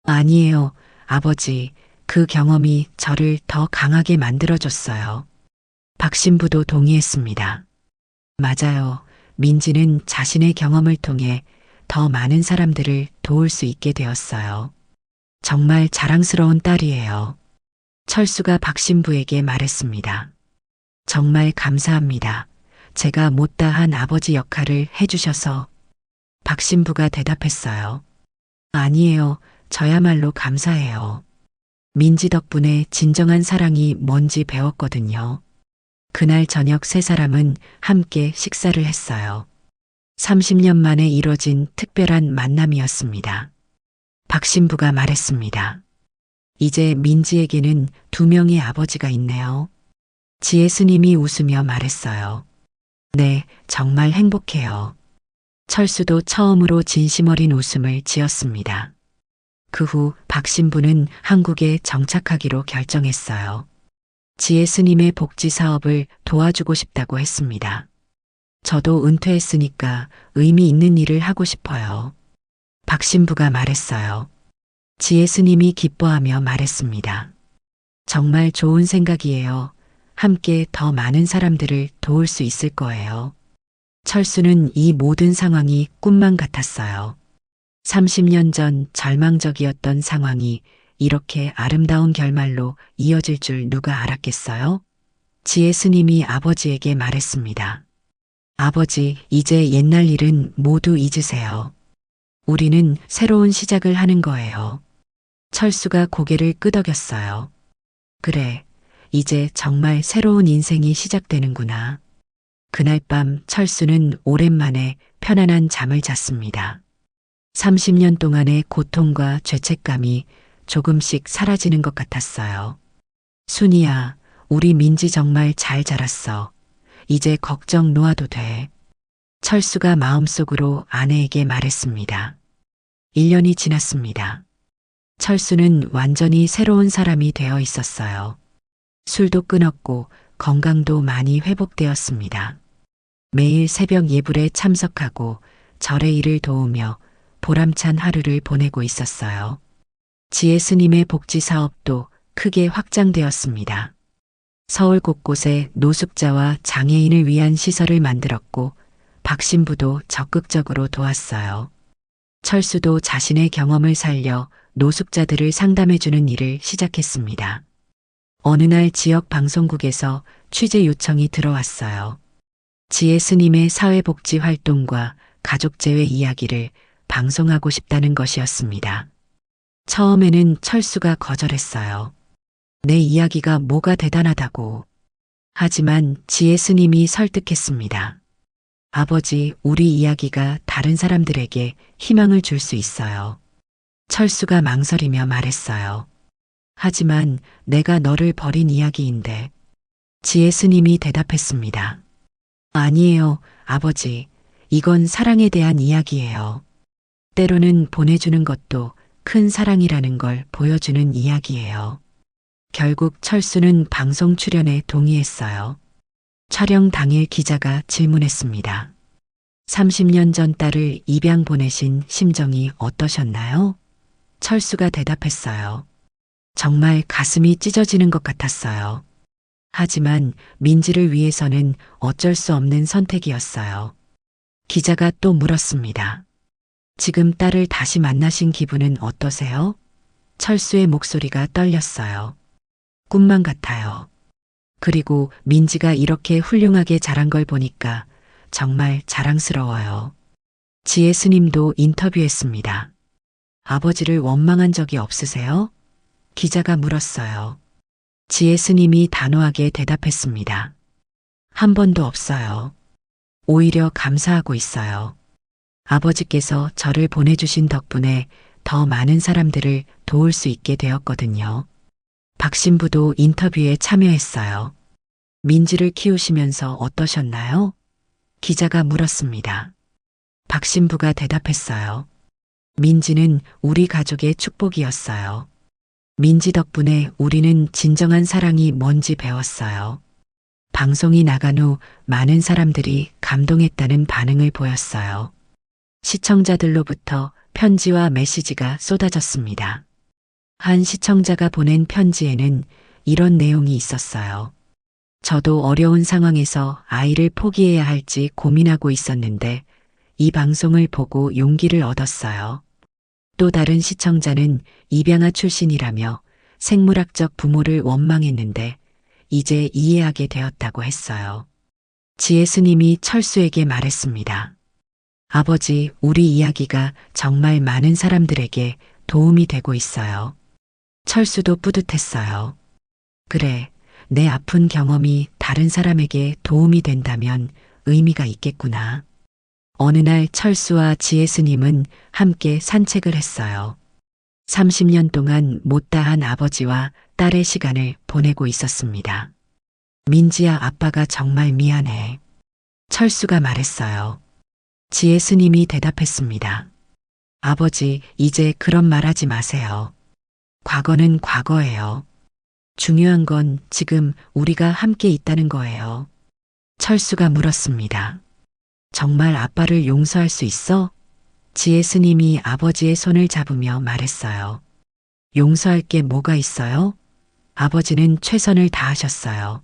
S2: 아니에요, 아버지. 그 경험이 저를 더 강하게 만들어줬어요. 박 신부도 동의했습니다. 맞아요. 민지는 자신의 경험을 통해 더 많은 사람들을 도울 수 있게 되었어요. 정말 자랑스러운 딸이에요. 철수가 박 신부에게 말했습니다. 정말 감사합니다. 제가 못다한 아버지 역할을 해주셔서. 박 신부가 대답했어요. 아니에요. 저야말로 감사해요. 민지 덕분에 진정한 사랑이 뭔지 배웠거든요. 그날 저녁 세 사람은 함께 식사를 했어요. 30년 만에 이뤄진 특별한 만남이었습니다. 박 신부가 말했습니다. 이제 민지에게는 2명의 아버지가 있네요. 지혜 스님이 웃으며 말했어요. 네, 정말 행복해요. 철수도 처음으로 진심 어린 웃음을 지었습니다. 그 후 박 신부는 한국에 정착하기로 결정했어요. 지혜 스님의 복지 사업을 도와주고 싶다고 했습니다. 저도 은퇴했으니까 의미 있는 일을 하고 싶어요. 박 신부가 말했어요. 지혜 스님이 기뻐하며 말했습니다. 정말 좋은 생각이에요. 함께 더 많은 사람들을 도울 수 있을 거예요. 철수는 이 모든 상황이 꿈만 같았어요. 30년 전 절망적이었던 상황이 이렇게 아름다운 결말로 이어질 줄 누가 알았겠어요? 지혜 스님이 아버지에게 말했습니다. 아버지, 이제 옛날 일은 모두 잊으세요. 우리는 새로운 시작을 하는 거예요. 철수가 고개를 끄덕였어요. 그래, 이제 정말 새로운 인생이 시작되는구나. 그날 밤 철수는 오랜만에 편안한 잠을 잤습니다. 30년 동안의 고통과 죄책감이 조금씩 사라지는 것 같았어요. 순이야, 우리 민지 정말 잘 자랐어. 이제 걱정 놓아도 돼. 철수가 마음속으로 아내에게 말했습니다. 1년이 지났습니다. 철수는 완전히 새로운 사람이 되어 있었어요. 술도 끊었고 건강도 많이 회복되었습니다. 매일 새벽 예불에 참석하고 절의 일을 도우며 보람찬 하루를 보내고 있었어요. 지혜 스님의 복지 사업도 크게 확장되었습니다. 서울 곳곳에 노숙자와 장애인을 위한 시설을 만들었고 박 신부도 적극적으로 도왔어요. 철수도 자신의 경험을 살려 노숙자들을 상담해주는 일을 시작했습니다. 어느 날 지역 방송국에서 취재 요청이 들어왔어요. 지혜 스님의 사회복지 활동과 가족재회 이야기를 방송하고 싶다는 것이었습니다. 처음에는 철수가 거절했어요. 내 이야기가 뭐가 대단하다고. 하지만 지혜 스님이 설득했습니다. 아버지, 우리 이야기가 다른 사람들에게 희망을 줄 수 있어요. 철수가 망설이며 말했어요. 하지만 내가 너를 버린 이야기인데. 지혜 스님이 대답했습니다. 아니에요, 아버지. 이건 사랑에 대한 이야기예요. 때로는 보내주는 것도 큰 사랑이라는 걸 보여주는 이야기예요. 결국 철수는 방송 출연에 동의했어요. 촬영 당일 기자가 질문했습니다. 30년 전 딸을 입양 보내신 심정이 어떠셨나요? 철수가 대답했어요. 정말 가슴이 찢어지는 것 같았어요. 하지만 민지를 위해서는 어쩔 수 없는 선택이었어요. 기자가 또 물었습니다. 지금 딸을 다시 만나신 기분은 어떠세요? 철수의 목소리가 떨렸어요. 꿈만 같아요. 그리고 민지가 이렇게 훌륭하게 자란 걸 보니까 정말 자랑스러워요. 지혜 스님도 인터뷰했습니다. 아버지를 원망한 적이 없으세요? 기자가 물었어요. 지혜 스님이 단호하게 대답했습니다. 한 번도 없어요. 오히려 감사하고 있어요. 아버지께서 저를 보내주신 덕분에 더 많은 사람들을 도울 수 있게 되었거든요. 박신부도 인터뷰에 참여했어요. 민지를 키우시면서 어떠셨나요? 기자가 물었습니다. 박신부가 대답했어요. 민지는 우리 가족의 축복이었어요. 민지 덕분에 우리는 진정한 사랑이 뭔지 배웠어요. 방송이 나간 후 많은 사람들이 감동했다는 반응을 보였어요. 시청자들로부터 편지와 메시지가 쏟아졌습니다. 한 시청자가 보낸 편지에는 이런 내용이 있었어요. 저도 어려운 상황에서 아이를 포기해야 할지 고민하고 있었는데 이 방송을 보고 용기를 얻었어요. 또 다른 시청자는 입양아 출신이라며 생물학적 부모를 원망했는데 이제 이해하게 되었다고 했어요. 지혜 스님이 철수에게 말했습니다. 아버지, 우리 이야기가 정말 많은 사람들에게 도움이 되고 있어요. 철수도 뿌듯했어요. 그래, 내 아픈 경험이 다른 사람에게 도움이 된다면 의미가 있겠구나. 어느 날 철수와 지혜 스님은 함께 산책을 했어요. 30년 동안 못다한 아버지와 딸의 시간을 보내고 있었습니다. 민지야, 아빠가 정말 미안해. 철수가 말했어요. 지혜 스님이 대답했습니다. 아버지, 이제 그런 말 하지 마세요. 과거는 과거예요. 중요한 건 지금 우리가 함께 있다는 거예요. 철수가 물었습니다. 정말 아빠를 용서할 수 있어? 지혜 스님이 아버지의 손을 잡으며 말했어요. 용서할 게 뭐가 있어요? 아버지는 최선을 다하셨어요.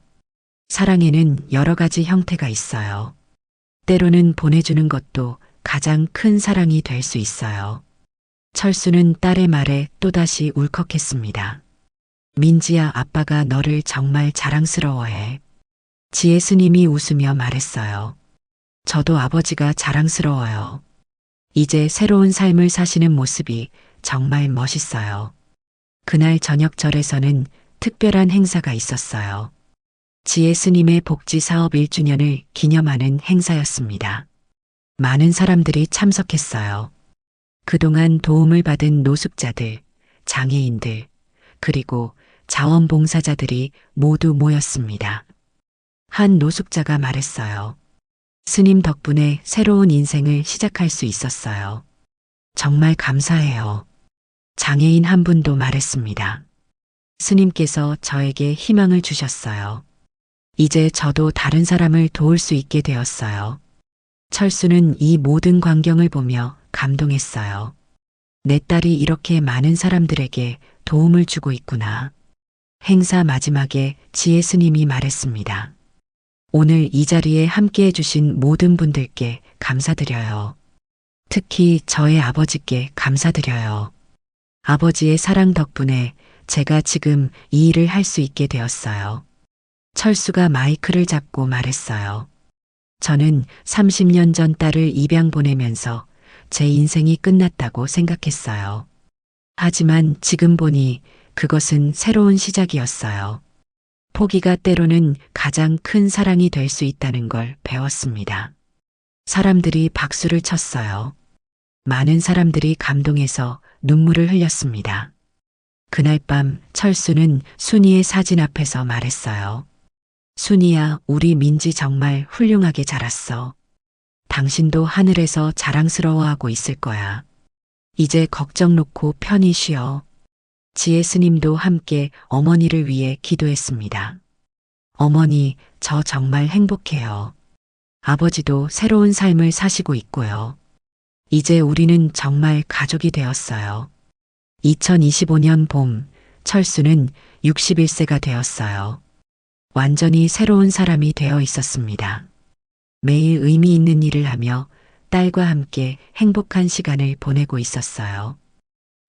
S2: 사랑에는 여러 가지 형태가 있어요. 때로는 보내주는 것도 가장 큰 사랑이 될 수 있어요. 철수는 딸의 말에 또다시 울컥했습니다. 민지야, 아빠가 너를 정말 자랑스러워해. 지혜 스님이 웃으며 말했어요. 저도 아버지가 자랑스러워요. 이제 새로운 삶을 사시는 모습이 정말 멋있어요. 그날 저녁 절에서는 특별한 행사가 있었어요. 지혜 스님의 복지 사업 1주년을 기념하는 행사였습니다. 많은 사람들이 참석했어요. 그동안 도움을 받은 노숙자들, 장애인들, 그리고 자원봉사자들이 모두 모였습니다. 한 노숙자가 말했어요. 스님 덕분에 새로운 인생을 시작할 수 있었어요. 정말 감사해요. 장애인 한 분도 말했습니다. 스님께서 저에게 희망을 주셨어요. 이제 저도 다른 사람을 도울 수 있게 되었어요. 철수는 이 모든 광경을 보며 감동했어요. 내 딸이 이렇게 많은 사람들에게 도움을 주고 있구나. 행사 마지막에 지혜 스님이 말했습니다. 오늘 이 자리에 함께 해주신 모든 분들께 감사드려요. 특히 저의 아버지께 감사드려요. 아버지의 사랑 덕분에 제가 지금 이 일을 할 수 있게 되었어요. 철수가 마이크를 잡고 말했어요. 저는 30년 전 딸을 입양 보내면서 제 인생이 끝났다고 생각했어요. 하지만 지금 보니 그것은 새로운 시작이었어요. 포기가 때로는 가장 큰 사랑이 될 수 있다는 걸 배웠습니다. 사람들이 박수를 쳤어요. 많은 사람들이 감동해서 눈물을 흘렸습니다. 그날 밤 철수는 순이의 사진 앞에서 말했어요. 순이야, 우리 민지 정말 훌륭하게 자랐어. 당신도 하늘에서 자랑스러워하고 있을 거야. 이제 걱정 놓고 편히 쉬어. 지혜 스님도 함께 어머니를 위해 기도했습니다. 어머니, 저 정말 행복해요. 아버지도 새로운 삶을 사시고 있고요. 이제 우리는 정말 가족이 되었어요. 2025년 봄, 철수는 61세가 되었어요. 완전히 새로운 사람이 되어 있었습니다. 매일 의미 있는 일을 하며 딸과 함께 행복한 시간을 보내고 있었어요.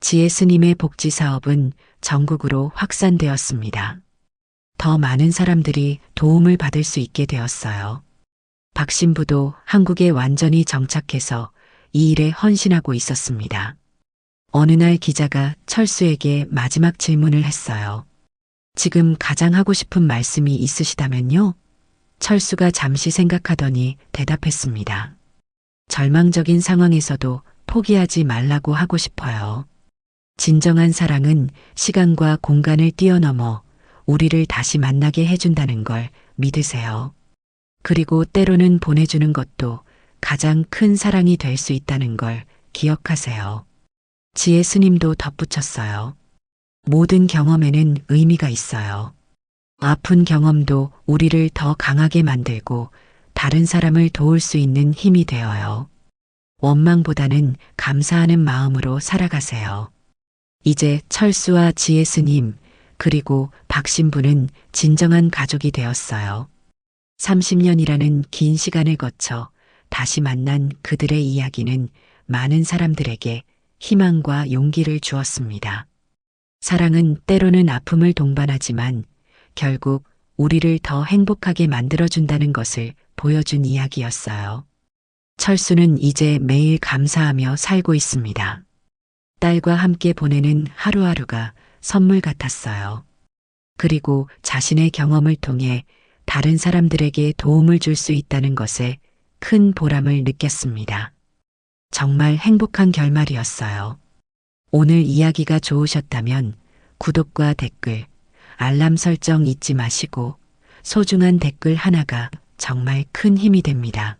S2: 지혜 스님의 복지 사업은 전국으로 확산되었습니다. 더 많은 사람들이 도움을 받을 수 있게 되었어요. 박 신부도 한국에 완전히 정착해서 이 일에 헌신하고 있었습니다. 어느 날 기자가 철수에게 마지막 질문을 했어요. 지금 가장 하고 싶은 말씀이 있으시다면요? 철수가 잠시 생각하더니 대답했습니다. 절망적인 상황에서도 포기하지 말라고 하고 싶어요. 진정한 사랑은 시간과 공간을 뛰어넘어 우리를 다시 만나게 해준다는 걸 믿으세요. 그리고 때로는 보내주는 것도 가장 큰 사랑이 될 수 있다는 걸 기억하세요. 지혜 스님도 덧붙였어요. 모든 경험에는 의미가 있어요. 아픈 경험도 우리를 더 강하게 만들고 다른 사람을 도울 수 있는 힘이 되어요. 원망보다는 감사하는 마음으로 살아가세요. 이제 철수와 지혜 스님, 그리고 박 신부는 진정한 가족이 되었어요. 30년이라는 긴 시간을 거쳐 다시 만난 그들의 이야기는 많은 사람들에게 희망과 용기를 주었습니다. 사랑은 때로는 아픔을 동반하지만 결국 우리를 더 행복하게 만들어준다는 것을 보여준 이야기였어요. 철수는 이제 매일 감사하며 살고 있습니다. 딸과 함께 보내는 하루하루가 선물 같았어요. 그리고 자신의 경험을 통해 다른 사람들에게 도움을 줄 수 있다는 것에 큰 보람을 느꼈습니다. 정말 행복한 결말이었어요. 오늘 이야기가 좋으셨다면 구독과 댓글, 알람 설정 잊지 마시고 소중한 댓글 하나가 정말 큰 힘이 됩니다.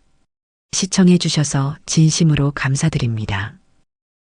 S2: 시청해 주셔서 진심으로 감사드립니다.